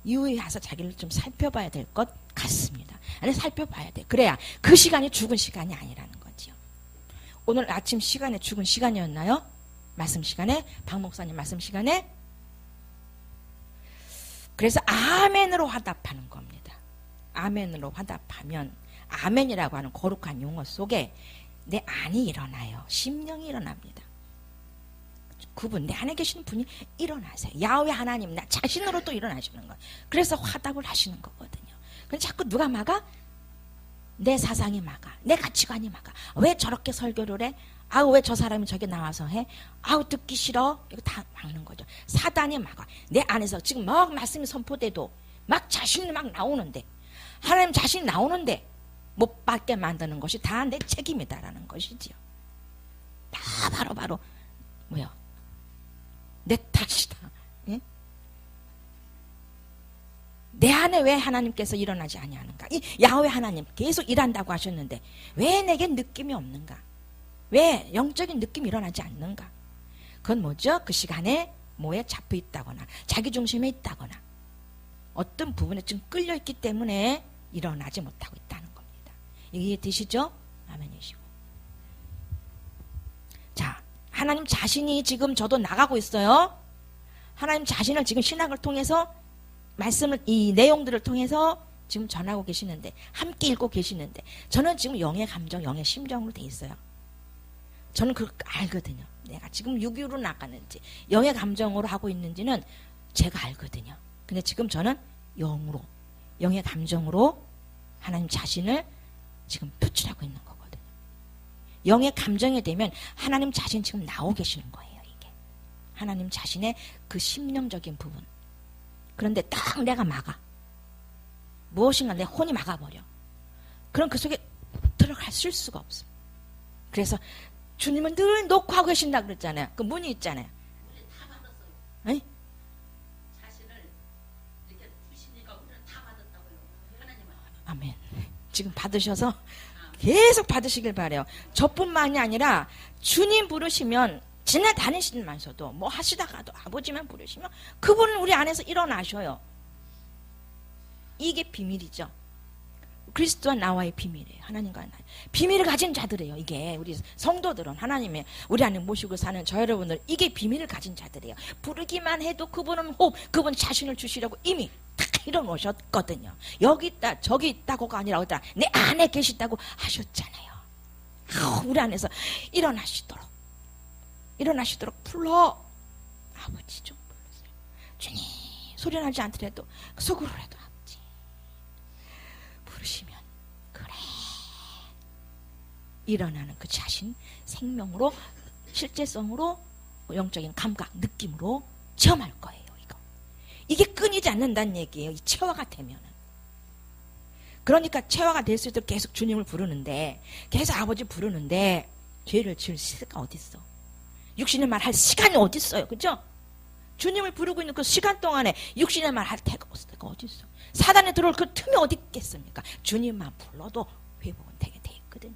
유의해서 자기를 좀 살펴봐야 될 것 같습니다. 아니, 살펴봐야 돼. 그래야 그 시간이 죽은 시간이 아니라는 거지요. 오늘 아침 시간에 죽은 시간이었나요? 말씀 시간에? 박 목사님 말씀 시간에? 그래서 아멘으로 화답하는 겁니다. 아멘으로 화답하면 아멘이라고 하는 거룩한 용어 속에 내 안이 일어나요. 심령이 일어납니다. 그분, 내 안에 계시는 분이 일어나세요. 야훼 하나님, 나 자신으로 또 일어나시는 거예요. 그래서 화답을 하시는 거거든요. 근데 자꾸 누가 막아? 내 사상이 막아. 내 가치관이 막아. 왜 저렇게 설교를 해? 아우, 왜 저 사람이 저기 나와서 해? 아우, 듣기 싫어? 이거 다 막는 거죠. 사단이 막아. 내 안에서 지금 막 말씀이 선포돼도 막 자신이 막 나오는데, 하나님 자신이 나오는데 못 받게 만드는 것이 다 내 책임이다라는 것이지요. 다 바로 뭐야? 내 탓이다. 예? 내 안에 왜 하나님께서 일어나지 아니하는가? 이 야훼 하나님 계속 일한다고 하셨는데 왜 내게 느낌이 없는가? 왜 영적인 느낌이 일어나지 않는가? 그건 뭐죠? 그 시간에 뭐에 잡혀 있다거나 자기 중심에 있다거나 어떤 부분에 좀 끌려 있기 때문에 일어나지 못하고 있다는 겁니다. 이해되시죠? 아멘이시고. 자, 하나님 자신이 지금 저도 나가고 있어요. 하나님 자신을 지금 신학을 통해서 말씀을, 이 내용들을 통해서 지금 전하고 계시는데, 함께 읽고 계시는데, 저는 지금 영의 감정, 영의 심정으로 돼 있어요. 저는 그걸 알거든요. 내가 지금 육유로 나가는지, 영의 감정으로 하고 있는지는 제가 알거든요. 근데 지금 저는 영으로, 영의 감정으로 하나님 자신을 지금 표출하고 있는 거거든요. 영의 감정이 되면 하나님 자신 지금 나오고 계시는 거예요, 이게. 하나님 자신의 그 심령적인 부분. 그런데 딱 내가 막아. 무엇인가 내 혼이 막아버려. 그럼 그 속에 들어갈 수가 없어. 그래서 주님은 늘 놓고 하고 계신다 그랬잖아요. 그 문이 있잖아요. 다 받았어요. 에이? 자신을 이렇게 주시니까 우리는 다 받았다고요. 하나님은. 아멘. 지금 받으셔서 계속 받으시길 바래요. 저뿐만이 아니라 주님 부르시면 지나다니시면서도 뭐 하시다가도 아버지만 부르시면 그분은 우리 안에서 일어나셔요. 이게 비밀이죠. 그리스도와 나와의 비밀이에요. 하나님과 나의 비밀을 가진 자들이에요. 이게 우리 성도들은 하나님의 우리 안에 모시고 사는 저 여러분들 이게 비밀을 가진 자들이에요. 부르기만 해도 그분은 그분 자신을 주시려고 이미 다 이뤄놓으셨거든요. 여기 있다 저기 있다고가 아니라 어디다 내 안에 계시다고 하셨잖아요. 우리 안에서 일어나시도록 불러. 아버지 좀 불러주세요. 주님 소리 나지 않더라도 속으로라도 아버지 부르시면 그래 일어나는 그 자신 생명으로 실제성으로 영적인 감각 느낌으로 체험할 거예요. 이게 끊이지 않는다는 얘기예요. 이 체화가 되면은. 그러니까 체화가 될 수 있도록 계속 주님을 부르는데 계속 아버지 부르는데 죄를 지을 시간이 어딨어. 육신의 말 할 시간이 어딨어요. 그죠? 주님을 부르고 있는 그 시간 동안에 육신의 말 할 때가 어딨어. 사단에 들어올 그 틈이 어디 있겠습니까? 주님만 불러도 회복은 되게 돼 있거든요.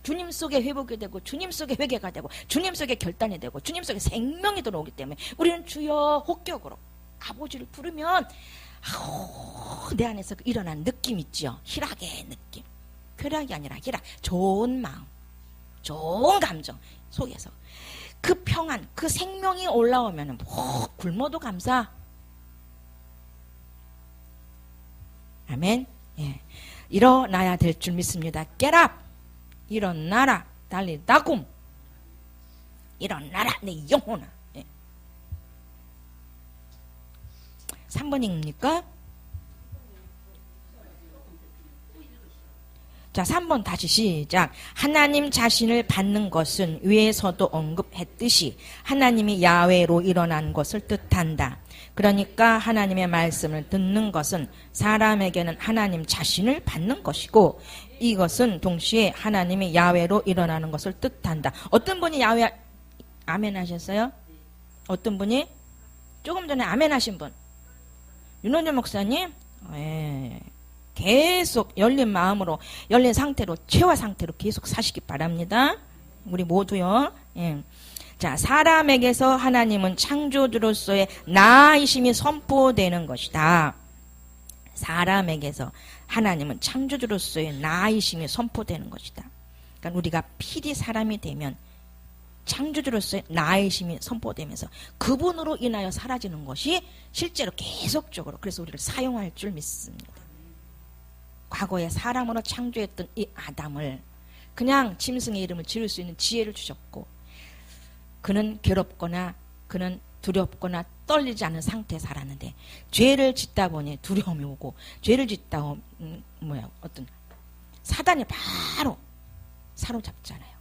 주님 속에 회복이 되고 주님 속에 회개가 되고 주님 속에 결단이 되고 주님 속에 생명이 들어오기 때문에 우리는 주여 혹격으로 아버지를 부르면 내 안에서 일어난 느낌 있죠. 희락의 느낌. 쾌락이 아니라 희락. 좋은 마음. 좋은 감정 속에서 그 평안, 그 생명이 올라오면 굶어도 감사. 아멘. 예. 일어나야 될 줄 믿습니다. Get up. 일어나라. 달리다굼. 일어나라. 내 영혼아. 3번입니까? 자, 3번 다시 시작. 하나님 자신을 받는 것은 위에서도 언급했듯이 하나님이 야훼로 일어난 것을 뜻한다. 그러니까 하나님의 말씀을 듣는 것은 사람에게는 하나님 자신을 받는 것이고 이것은 동시에 하나님이 야훼로 일어나는 것을 뜻한다. 어떤 분이 야훼 아멘 하셨어요? 어떤 분이? 조금 전에 아멘 하신 분. 윤원준 목사님, 예, 계속 열린 마음으로, 열린 상태로, 체화 상태로 계속 사시기 바랍니다. 우리 모두요. 예. 자, 사람에게서 하나님은 창조주로서의 나이심이 선포되는 것이다. 사람에게서 하나님은 창조주로서의 나이심이 선포되는 것이다. 그러니까 우리가 필히 사람이 되면 창조주로서의 나이심이 선포되면서 그분으로 인하여 사라지는 것이 실제로 계속적으로 그래서 우리를 사용할 줄 믿습니다. 과거에 사람으로 창조했던 이 아담을 그냥 짐승의 이름을 지을 수 있는 지혜를 주셨고 그는 괴롭거나 그는 두렵거나 떨리지 않은 상태에 살았는데 죄를 짓다 보니 두려움이 오고 죄를 짓다 어떤 사단이 바로 사로잡잖아요.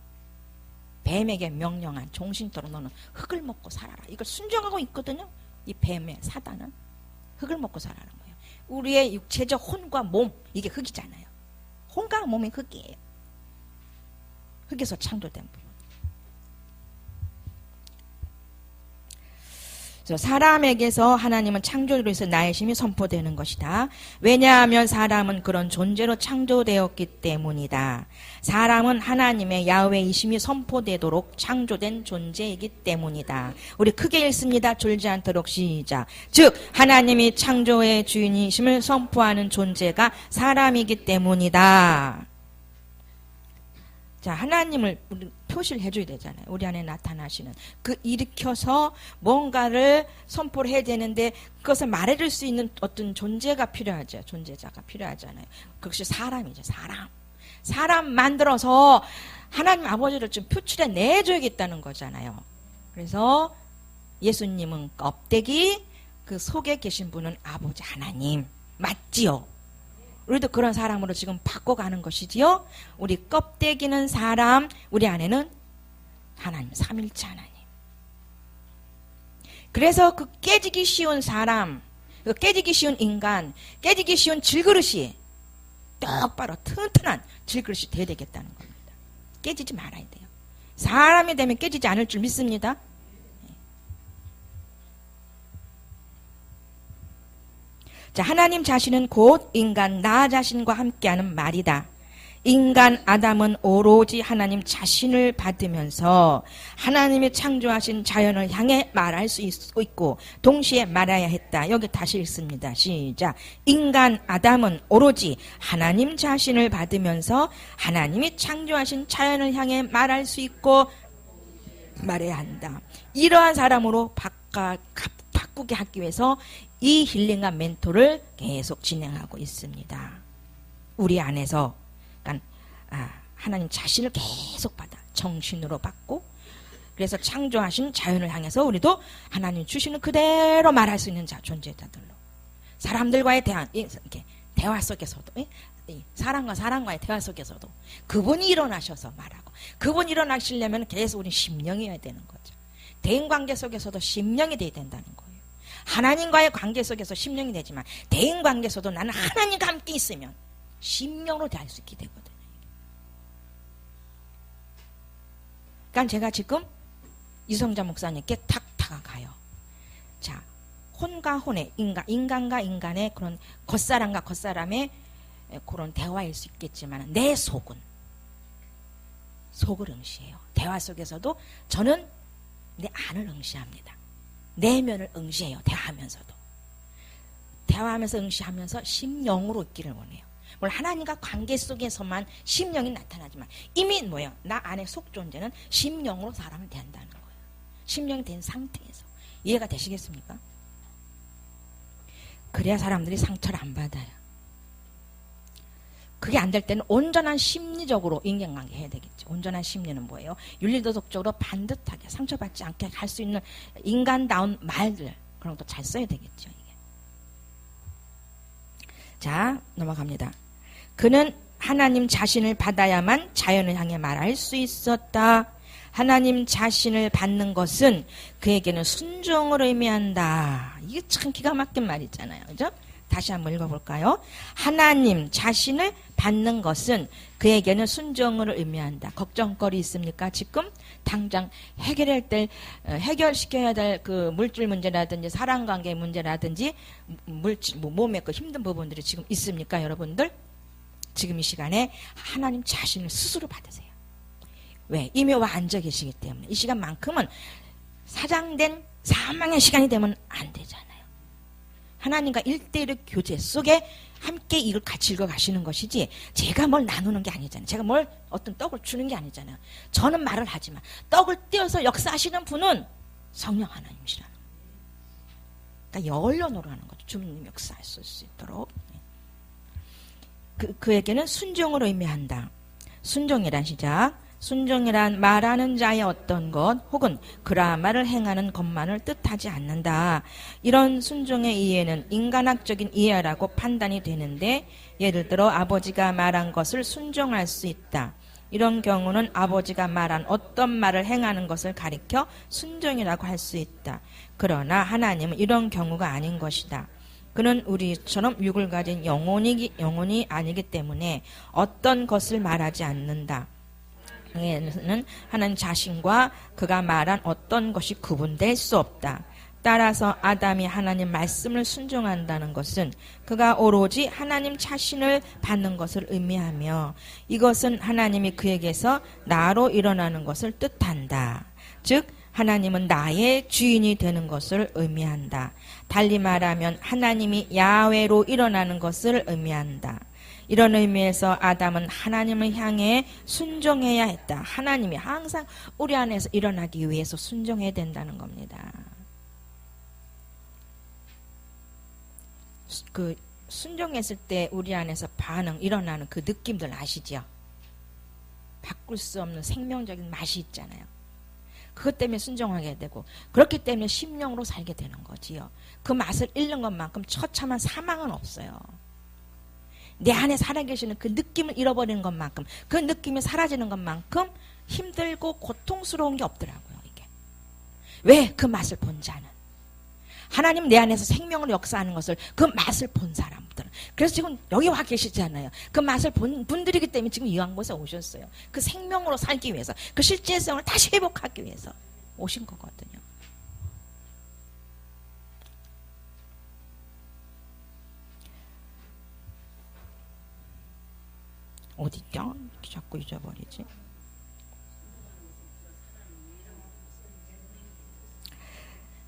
뱀에게 명령한 종신토로 너는 흙을 먹고 살아라. 이걸 순종하고 있거든요. 이 뱀의 사단은 흙을 먹고 살아라는 거예요. 우리의 육체적 혼과 몸 이게 흙이잖아요. 혼과 몸이 흙이에요. 흙에서 창조된 부분. 그래서 사람에게서 하나님은 창조주로서 나의심이 선포되는 것이다. 왜냐하면 사람은 그런 존재로 창조되었기 때문이다. 사람은 하나님의 야훼이심이 선포되도록 창조된 존재이기 때문이다. 우리 크게 읽습니다. 졸지 않도록 시작. 즉 하나님이 창조의 주인이심을 선포하는 존재가 사람이기 때문이다. 자, 하나님을 우리 표시를 해줘야 되잖아요. 우리 안에 나타나시는 그 일으켜서 뭔가를 선포를 해야 되는데 그것을 말해줄 수 있는 어떤 존재가 필요하죠. 존재자가 필요하잖아요. 그것이 사람이죠. 사람 만들어서 하나님 아버지를 좀 표출해 내줘야겠다는 거잖아요. 그래서 예수님은 껍데기, 그 속에 계신 분은 아버지 하나님 맞지요? 우리도 그런 사람으로 지금 바꿔가는 것이지요. 우리 껍데기는 사람, 우리 안에는 하나님, 삼일체 하나님. 그래서 그 깨지기 쉬운 사람, 그 깨지기 쉬운 인간, 깨지기 쉬운 질그릇이 똑바로 튼튼한 질그릇이 돼야 되겠다는 겁니다. 깨지지 말아야 돼요. 사람이 되면 깨지지 않을 줄 믿습니다. 자, 하나님 자신은 곧 인간 나 자신과 함께하는 말이다. 인간 아담은 오로지 하나님 자신을 받으면서 하나님이 창조하신 자연을 향해 말할 수 있고 동시에 말해야 했다. 여기 다시 읽습니다. 시작. 인간 아담은 오로지 하나님 자신을 받으면서 하나님이 창조하신 자연을 향해 말할 수 있고 말해야 한다. 이러한 사람으로 바꾸게 하기 위해서 이 힐링과 멘토를 계속 진행하고 있습니다. 우리 안에서 그러니까 하나님 자신을 계속 받아 정신으로 받고 그래서 창조하신 자연을 향해서 우리도 하나님 주시는 그대로 말할 수 있는 존재자들로 사람들과의 대화 속에서도 사람과 사람과의 대화 속에서도 그분이 일어나셔서 말하고 그분이 일어나시려면 계속 우리 심령이어야 되는 거죠. 대인관계 속에서도 심령이 돼야 된다는 거예요. 하나님과의 관계 속에서 심령이 되지만 대인관계에서도 나는 하나님과 함께 있으면 심령으로 대할 수 있게 되거든요. 그러니까 제가 지금 이성자 목사님께 탁 다가가요. 자, 혼과 혼의 인간과 인간의 그런 겉사람과 겉사람의 그런 대화일 수 있겠지만 내 속을 응시해요. 대화 속에서도 저는 내 안을 응시합니다. 내면을 응시해요. 대화하면서 응시하면서 심령으로 있기를 원해요. 물론 하나님과 관계 속에서만 심령이 나타나지만 이미 뭐예요? 나 안에 속 존재는 심령으로 사람을 대한다는 거예요. 심령이 된 상태에서. 이해가 되시겠습니까? 그래야 사람들이 상처를 안 받아요. 그게 안 될 때는 온전한 심리적으로 인간관계 해야 되겠죠. 온전한 심리는 뭐예요? 윤리도덕적으로 반듯하게 상처받지 않게 할 수 있는 인간다운 말들 그런 것도 잘 써야 되겠죠. 이게. 자, 넘어갑니다. 그는 하나님 자신을 받아야만 자연을 향해 말할 수 있었다. 하나님 자신을 받는 것은 그에게는 순종을 의미한다. 이게 참 기가 막힌 말이잖아요. 그죠? 다시 한번 읽어볼까요? 하나님 자신을 받는 것은 그에게는 순종을 의미한다. 걱정거리 있습니까? 지금 당장 해결시켜야 될 그 물질 문제라든지 사랑관계 문제라든지 몸의 그 힘든 부분들이 지금 있습니까? 여러분들? 지금 이 시간에 하나님 자신을 스스로 받으세요. 왜? 이미 와 앉아 계시기 때문에 이 시간만큼은 사장된 사망의 시간이 되면 안 되잖아요. 하나님과 1대1의 교제 속에 함께 이걸 같이 읽어가시는 것이지 제가 뭘 나누는 게 아니잖아요. 제가 뭘 어떤 떡을 주는 게 아니잖아요. 저는 말을 하지만 떡을 떼어서 역사하시는 분은 성령 하나님이시라는 거예요. 그러니까 연륜으로 하는 거죠. 주님 역사할 수 있도록. 그에게는 순종을 의미한다. 순종이란 시작. 순종이란 말하는 자의 어떤 것 혹은 그러한 말을 행하는 것만을 뜻하지 않는다. 이런 순종의 이해는 인간학적인 이해라고 판단이 되는데 예를 들어 아버지가 말한 것을 순종할 수 있다. 이런 경우는 아버지가 말한 어떤 말을 행하는 것을 가리켜 순종이라고 할 수 있다. 그러나 하나님은 이런 경우가 아닌 것이다. 그는 우리처럼 육을 가진 영혼이 아니기 때문에 어떤 것을 말하지 않는다. 는 하나님 자신과 그가 말한 어떤 것이 구분될 수 없다. 따라서 아담이 하나님 말씀을 순종한다는 것은 그가 오로지 하나님 자신을 받는 것을 의미하며 이것은 하나님이 그에게서 나로 일어나는 것을 뜻한다. 즉 하나님은 나의 주인이 되는 것을 의미한다. 달리 말하면 하나님이 야훼로 일어나는 것을 의미한다. 이런 의미에서 아담은 하나님을 향해 순종해야 했다. 하나님이 항상 우리 안에서 일어나기 위해서 순종해야 된다는 겁니다. 그 순종했을 때 우리 안에서 반응 일어나는 그 느낌들 아시죠? 바꿀 수 없는 생명적인 맛이 있잖아요. 그것 때문에 순종하게 되고 그렇기 때문에 심령으로 살게 되는 거지요. 그 맛을 잃는 것만큼 처참한 사망은 없어요. 내 안에 살아계시는 그 느낌을 잃어버리는 것만큼 그 느낌이 사라지는 것만큼 힘들고 고통스러운 게 없더라고요. 이게 왜? 그 맛을 본 자는 하나님 내 안에서 생명으로 역사하는 것을 그 맛을 본 사람들은 그래서 지금 여기 와 계시잖아요. 그 맛을 본 분들이기 때문에 지금 이 왕곳에 오셨어요. 그 생명으로 살기 위해서 그 실제성을 다시 회복하기 위해서 오신 거거든요. 어딨죠? 이렇게 자꾸 잊어버리지.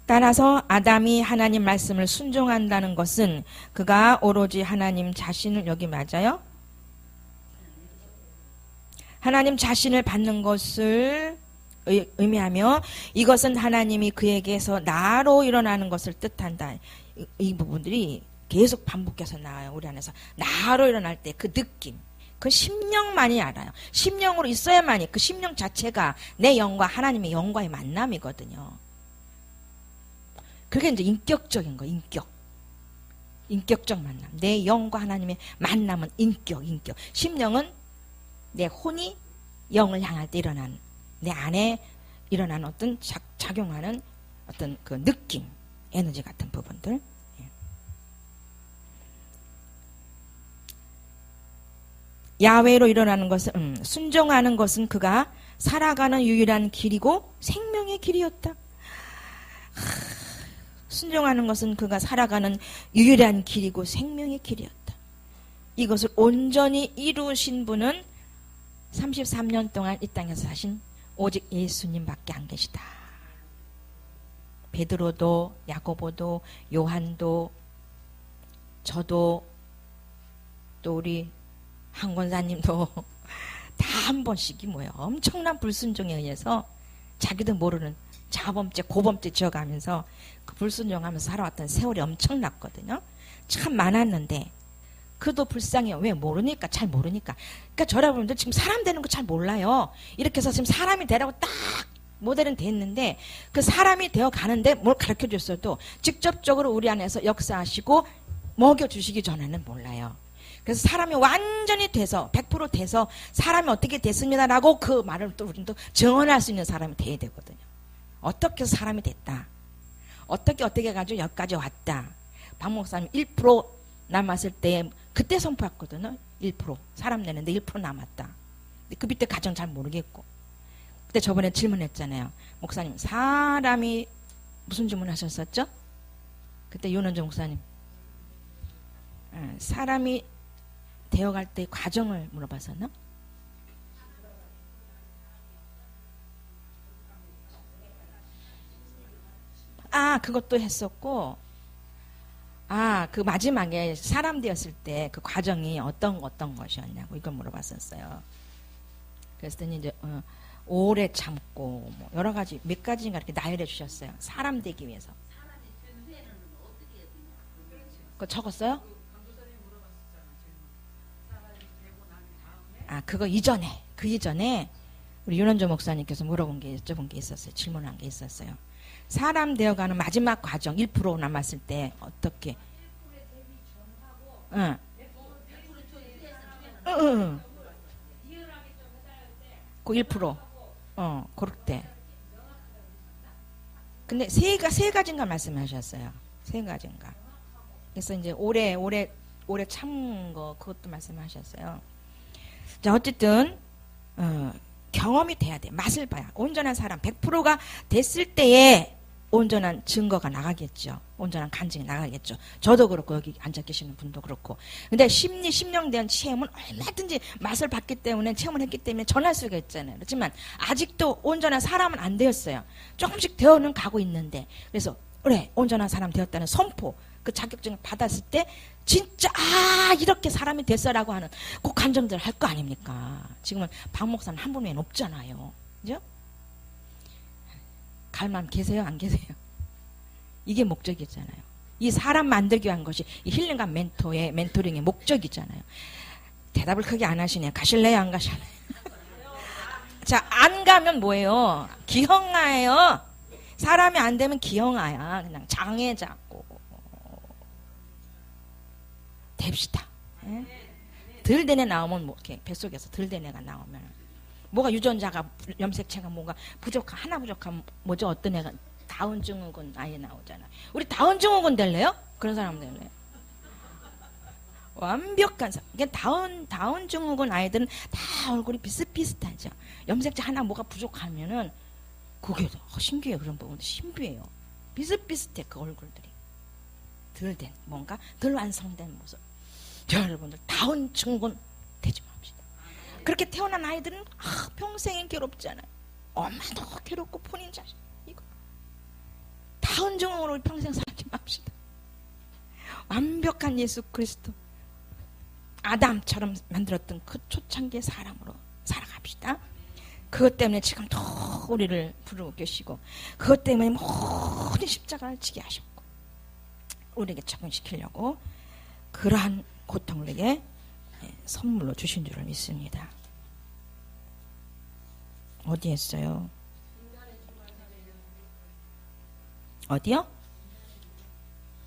따라서 아담이 하나님 말씀을 순종한다는 것은 그가 오로지 하나님 자신을, 여기 맞아요? 하나님 자신을 받는 것을 의미하며 이것은 하나님이 그에게서 나로 일어나는 것을 뜻한다. 이 부분들이 계속 반복해서 나와요. 우리 안에서 나로 일어날 때 그 느낌, 그 심령만이 알아요. 심령으로 있어야만이, 그 심령 자체가 내 영과 하나님의 영과의 만남이거든요. 그게 이제 인격적인 거, 인격적 만남. 내 영과 하나님의 만남은 인격. 심령은 내 혼이 영을 향할 때 일어나는, 내 안에 일어나는 어떤 작용하는 어떤 그 느낌, 에너지 같은 부분들. 야훼로 일어나는 것은, 순종하는 것은 그가 살아가는 유일한 길이고 생명의 길이었다. 순종하는 것은 그가 살아가는 유일한 길이고 생명의 길이었다. 이것을 온전히 이루신 분은 33년 동안 이 땅에서 사신 오직 예수님밖에 안 계시다. 베드로도, 야고보도, 요한도, 저도, 또 우리 한 권사님도 다 한 번씩이 뭐예요? 엄청난 불순종에 의해서 자기도 모르는 자범죄, 고범죄 지어가면서 그 불순종하면서 살아왔던 세월이 엄청났거든요. 참 많았는데 그도 불쌍해요. 왜? 모르니까, 잘 모르니까. 그러니까 저 여러분들 지금 사람 되는 거 잘 몰라요. 이렇게 해서 지금 사람이 되라고 딱 모델은 됐는데 그 사람이 되어 가는데 뭘 가르쳐 줬어도 직접적으로 우리 안에서 역사하시고 먹여주시기 전에는 몰라요. 그래서 사람이 완전히 돼서 100% 돼서 사람이 어떻게 됐습니다라고 그 말을 또 우리는 또 증언할 수 있는 사람이 돼야 되거든요. 어떻게 해서 사람이 됐다. 어떻게 해가지고 여기까지 왔다. 박 목사님 1% 남았을 때 그때 선포했거든요. 1% 사람 내는데 1% 남았다. 근데 그 밑에 가정 잘 모르겠고. 그때 저번에 질문했잖아요. 목사님 사람이 무슨 질문하셨었죠? 그때 윤원주 목사님. 사람이 되어갈 때 과정을 물어봤었나? 그것도 했었고, 그 마지막에 사람 되었을 때 그 과정이 어떤 것이었냐고 이걸 물어봤었어요. 그랬더니 이제 오래 참고 뭐 여러 가지 몇 가지인가 이렇게 나열해 주셨어요. 사람 되기 위해서. 사람이 된 후에는 어떻게 해야 되냐? 그거 적었어요? 그거 이전에, 그 이전에 우리 윤원조 목사님께서 여쭤본 게 있었어요. 질문한 게 있었어요. 사람 되어가는 마지막 과정 1% 남았을 때 어떻게? 응. 그 1%. 그럴 때. 근데 세 가지인가 말씀하셨어요. 세 가지인가. 그래서 이제 오래 참은 거 그것도 말씀하셨어요. 자, 어쨌든 경험이 돼야 돼. 맛을 봐야. 온전한 사람 100%가 됐을 때에 온전한 증거가 나가겠죠. 온전한 간증이 나가겠죠. 저도 그렇고 여기 앉아 계시는 분도 그렇고. 근데 심령 대한 체험은 얼마든지 맛을 봤기 때문에 체험을 했기 때문에 전할 수가 있잖아요. 그렇지만 아직도 온전한 사람은 안 되었어요. 조금씩 되어는 가고 있는데 그래서 그래 온전한 사람 되었다는 선포 그 자격증을 받았을 때 진짜 이렇게 사람이 됐어라고 하는 그 감정들을 할 거 아닙니까? 지금은 박 목사는 한 분 외에는 없잖아요. 그죠? 갈 마음 계세요? 안 계세요? 이게 목적이잖아요. 이 사람 만들기 위한 것이 이 힐링과 멘토링의 목적이잖아요. 대답을 크게 안 하시네요. 가실래요? 안 가실래요? 자, 안 가면 뭐예요? 기형아예요. 사람이 안 되면 기형아야. 그냥 장애자고. 됩시다. 예? 들대네 나오면 뭐 이렇게 뱃속에서 들대네가 나오면 뭐가 유전자가 염색체가 뭐가 하나 부족한 뭐죠? 어떤 애가 다운 증후군 아예 나오잖아. 우리 다운 증후군 될래요? 그런 사람 될래요? 완벽한 사람. 이게 다운 증후군 아이들은 다 얼굴이 비슷비슷하죠. 염색체 하나 뭐가 부족하면은 그게 신기해요. 그런 부분도 신비해요. 비슷비슷해 그 얼굴들이. 덜 완성된 모습. 여러분들 다운 증후군 되지 맙시다. 그렇게 태어난 아이들은 평생이 괴롭잖아요. 엄마도 괴롭고 본인 자식 이거 다운 증후로 평생 살지 맙시다. 완벽한 예수 그리스도 아담처럼 만들었던 그 초창기의 사람으로 살아갑시다. 그것 때문에 지금 더 우리를 부르고 계시고, 그것 때문에 모든 십자가를 지게 하셨고, 우리에게 적응시키려고 그러한 고통을 우리에게 선물로 주신 줄을 믿습니다. 어디에 있어요? 어디요?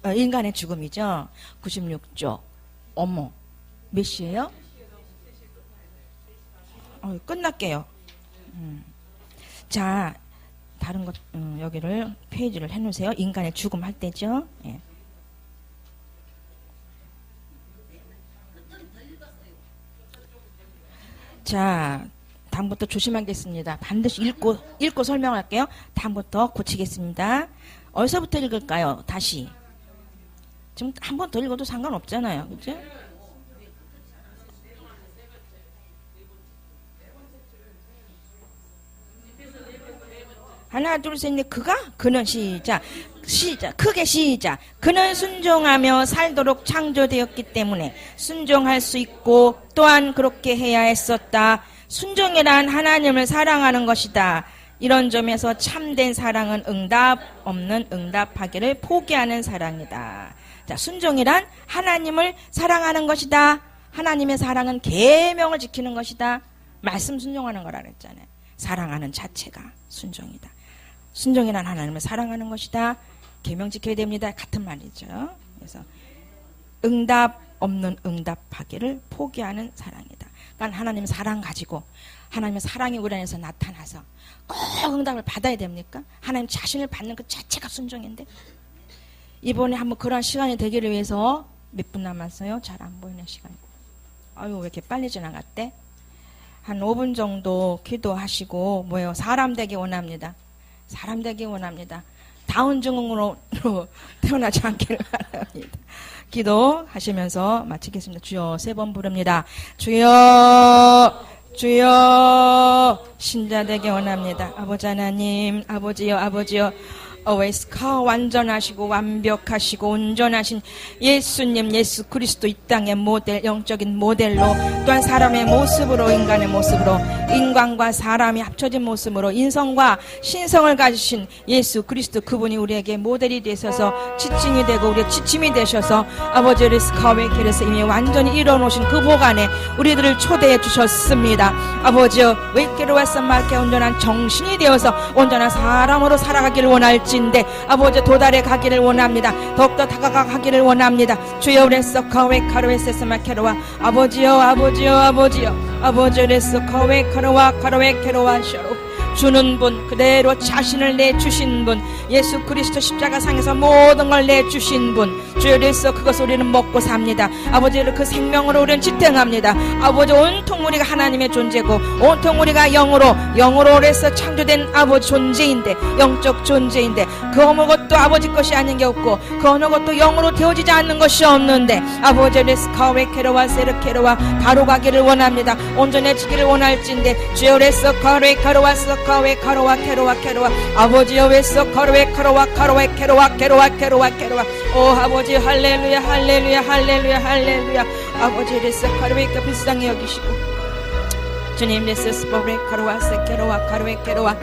인간의 죽음이죠. 96조. 어머, 몇 시에요? 끝날게요. 자, 다른 것 여기를 페이지를 해놓으세요. 인간의 죽음 할 때죠. 예. 자, 다음부터 조심하겠습니다. 반드시 읽고 설명할게요. 다음부터 고치겠습니다. 어디서부터 읽을까요? 다시. 지금 한 번 더 읽어도 상관없잖아요. 그죠? 하나, 둘, 셋, 넷. 그는 시작. 크게 시작. 그는 순종하며 살도록 창조되었기 때문에 순종할 수 있고 또한 그렇게 해야 했었다. 순종이란 하나님을 사랑하는 것이다. 이런 점에서 참된 사랑은 응답 없는 응답하기를 포기하는 사랑이다. 자, 순종이란 하나님을 사랑하는 것이다. 하나님의 사랑은 계명을 지키는 것이다. 말씀 순종하는 거라 그랬잖아요. 사랑하는 자체가 순종이다. 순종이란 하나님을 사랑하는 것이다. 계명 지켜야 됩니다. 같은 말이죠. 그래서 응답 없는 응답하기를 포기하는 사랑이다. 그러니까 하나님의 사랑 가지고 하나님의 사랑이 우리 안에서 나타나서 꼭 응답을 받아야 됩니까? 하나님 자신을 받는 그 자체가 순종인데, 이번에 한번 그런 시간이 되기를 위해서 몇 분 남았어요? 잘 안 보이는 시간. 아유, 왜 이렇게 빨리 지나갔대? 한 5분 정도 기도하시고, 뭐예요? 사람 되기 원합니다. 사람 되기 원합니다. 다운 증후군으로 태어나지 않기를 바랍니다. 기도하시면서 마치겠습니다. 주여 3번 부릅니다. 주여, 주여, 신자 되기 원합니다. 아버지 하나님, 아버지여, 아버지여, OS가 완전하시고 완벽하시고 온전하신 예수님, 예수 그리스도 이 땅의 모델, 영적인 모델로, 또한 사람의 모습으로, 인간의 모습으로, 인간과 사람이 합쳐진 모습으로 인성과 신성을 가지신 예수 그리스도, 그분이 우리에게 모델이 되셔서 지침이 되고 우리의 지침이 되셔서 아버지 리스카웨케에서 이미 완전히 이뤄놓으신 그 보관에 우리들을 초대해 주셨습니다. 아버지여, 웨케로 와서 맑게 온전한 정신이 되어서 온전한 사람으로 살아가기를 원할지 아버지 도달해 가기를 원합니다. 더욱더 다가가기를 원합니다. 주여 우레서 카웨카로에세스 마케로와 아버지여, 아버지여, 아버지여, 아버지레서 카웨카로와 카로웨케로와 셔로 주는 분, 그대로 자신을 내주신 분, 예수 그리스도 십자가 상에서 모든 걸 내주신 분, 주여서 그것을 우리는 먹고 삽니다. 아버지를 그 생명으로 우리는 지탱합니다. 아버지, 온통 우리가 하나님의 존재고 온통 우리가 영으로 그래서 창조된 아버지 존재인데, 영적 존재인데, 그 어느 것도 아버지 것이 아닌 게 없고 그 어느 것도 영으로 되어지지 않는 것이 없는데, 아버지 레스카웨케로와 세르케로와 바로 가기를 원합니다. 온전해지기를 원할진데, 주여 레서 카웨카로와 카웨카로와 케로와 아버지여 웨서 카웨카로와 케로와 오 아버지, 할렐루야 할렐루야 할렐루야 할렐루야. 아버지 레서 카웨카 불쌍히 여기시고, 주님 레서 스포레카로와 세케로와 카웨케로와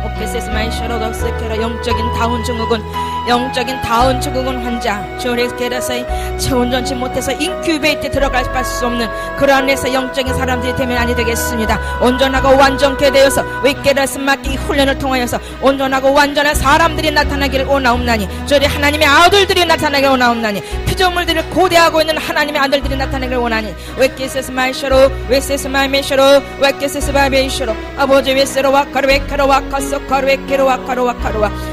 오케세스마이셔로도 세케로 영적인 다운 증후군 환자, 주레스케라사이 온전치 못해서 인큐베이트에 들어갈 수 없는 그러한 데서 영적인 사람들이 되면 아니 되겠습니다. 온전하고 완전케 되어서 위케라스 맡기 훈련을 통하여서 온전하고 완전한 사람들이 나타나기를 원하옵나니, 저리 하나님의 아들들이 나타나기를 원하옵나니, 피조물들을 고대하고 있는 하나님의 아들들이 나타나기를 원하니, 웨케세스마이셔로 웨세스마이메셔로 웨케세스바베이셔로 아버지 웨세로와 카르웨카로와 카소카르웨케로와 카로와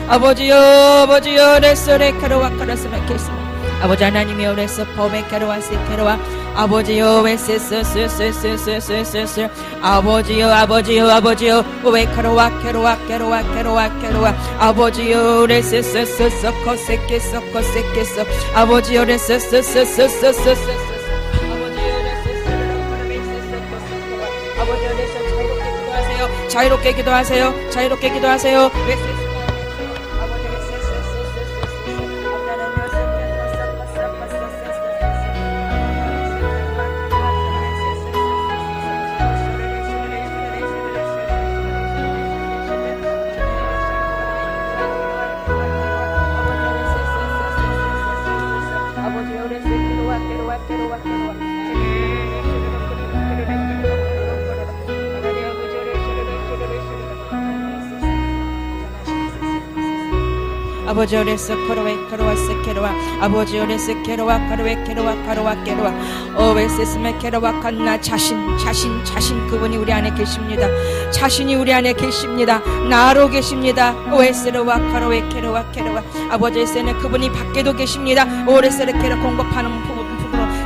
아버지여, 아버지여 레서레카로와 카라스마케스마 아버지 하나님이여 레서 포메카로와 세카로와 아버지여 웨세스스스스스스스스 아버지여 웨카로와 케로와 아버지여 레세스스스 코세케서 아버지여 레세스스스스스스 자유롭게 기도하세요. 자유롭게 기도하세요. 아버지 오레스 코로웨 코로와스 케로와 아버지 오레스 케로와 카로웨 케로와 카로와 케로와 오베세스메 케로와 칸나 자신 그분이 우리 안에 계십니다. 자신이 우리 안에 계십니다. 나로 계십니다. 오에스로와 카로웨 케로와 케로와 아버지 에세는 그분이 밖에도 계십니다. 오레스르 케로 공급하는 부분으로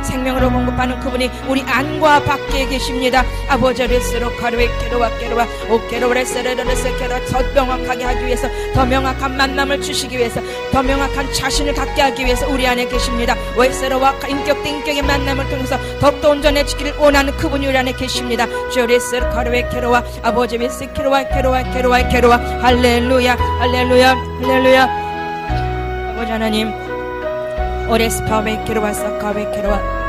생명으로 공급하는 그분이 우리 안과 밖에 계십니다. 아버지 오레스로 카로웨 케로와 케로와 오케로레스르레스 케로 더 명확하게 하기 위해서 더 명확한 만남을 주시기 위해서 더 명확한 자신을 갖게 하기 위해서 우리 안에 계십니다. 오에스로와 인격 대 인격의 만남을 통해서 더욱더 온전해지기를 원하는 그분이 우리 안에 계십니다. 주레스 카로웨 케로와 아버지 베스 케로와 할렐루야 할렐루야 할렐루야. 아버지 하나님 오레스 파웨 케로와 사카웨 케로와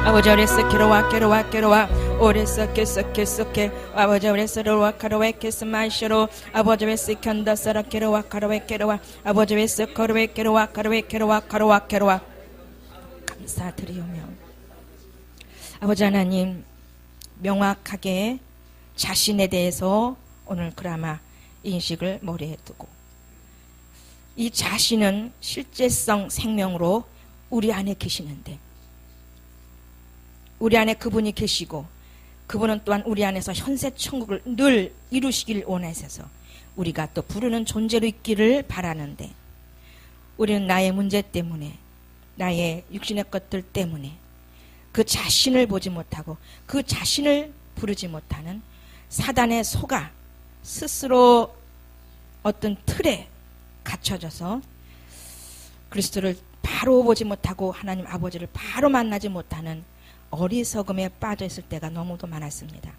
아버지 오레스 케로와 오레스 케스케 아버지 오레스로와 카로웨 케스마이시로 아버지 베스 칸다사라 케로와 카로웨 케로와 아버지 베스 카로웨 케로와 카로와 케로와 감사드리오며 아버지 하나님 명확하게 자신에 대해서 오늘 그나마 인식을 머리에 두고 이 자신은 실제성 생명으로 우리 안에 계시는데 우리 안에 그분이 계시고 그분은 또한 우리 안에서 현세 천국을 늘 이루시길 원하셔서 우리가 또 부르는 존재로 있기를 바라는데 우리는 나의 문제 때문에 나의 육신의 것들 때문에 그 자신을 보지 못하고 그 자신을 부르지 못하는 사단의 속아 스스로 어떤 틀에 갇혀져서 그리스도를 바로 보지 못하고 하나님 아버지를 바로 만나지 못하는 어리석음에 빠져 있을 때가 너무도 많았습니다.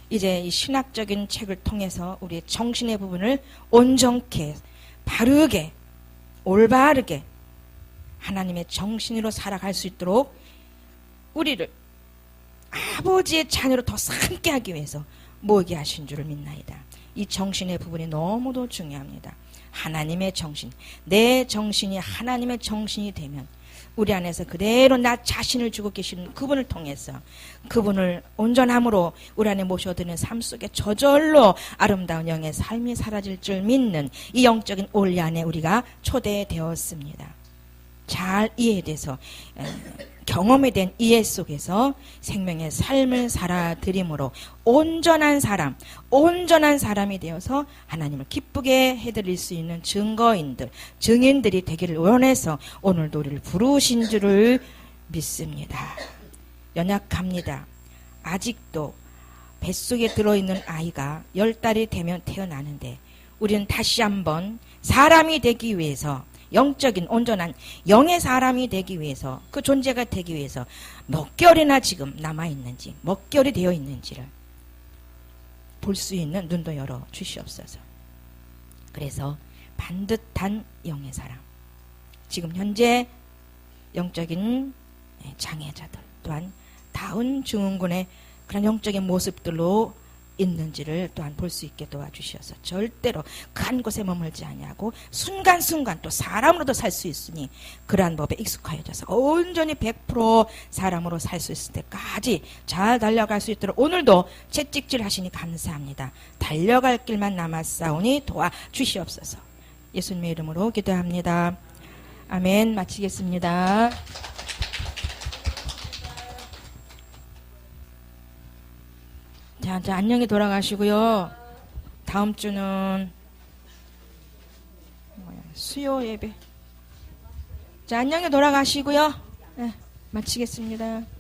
이제 이 신학적인 책을 통해서 우리의 정신의 부분을 온전케 바르게 올바르게 하나님의 정신으로 살아갈 수 있도록 우리를 아버지의 자녀로 더 함께 하기 위해서 모이게 하신 줄을 믿나이다. 이 정신의 부분이 너무도 중요합니다. 하나님의 정신, 내 정신이 하나님의 정신이 되면 우리 안에서 그대로 나 자신을 주고 계시는 그분을 통해서 그분을 온전함으로 우리 안에 모셔드는 삶 속에 저절로 아름다운 영의 삶이 사라질 줄 믿는 이 영적인 원리 안에 우리가 초대되었습니다. 잘 이해돼서 경험이 된 이해 속에서 생명의 삶을 살아드림으로 온전한 사람이 되어서 하나님을 기쁘게 해드릴 수 있는 증인들이 되기를 원해서 오늘도 우리를 부르신 줄을 믿습니다. 연약합니다. 아직도 뱃속에 들어있는 아이가 10달이 되면 태어나는데 우리는 다시 한번 사람이 되기 위해서 영적인 온전한 영의 사람이 되기 위해서 그 존재가 되기 위해서 몇 개월이나 지금 남아있는지 몇 개월이 되어 있는지를 볼 수 있는 눈도 열어 주시옵소서. 그래서 반듯한 영의 사람 지금 현재 영적인 장애자들 또한 다운 증후군의 그런 영적인 모습들로 있는지를 또한 볼 수 있게 도와주셔서 절대로 그 한 곳에 머물지 아니하고 순간순간 또 사람으로도 살 수 있으니 그러한 법에 익숙하여져서 온전히 100% 사람으로 살 수 있을 때까지 잘 달려갈 수 있도록 오늘도 채찍질 하시니 감사합니다. 달려갈 길만 남았사오니 도와주시옵소서. 예수님의 이름으로 기도합니다. 아멘. 마치겠습니다. 자, 안녕히 돌아가시고요. 다음 주는 수요 예배. 자, 안녕히 돌아가시고요. 네, 마치겠습니다.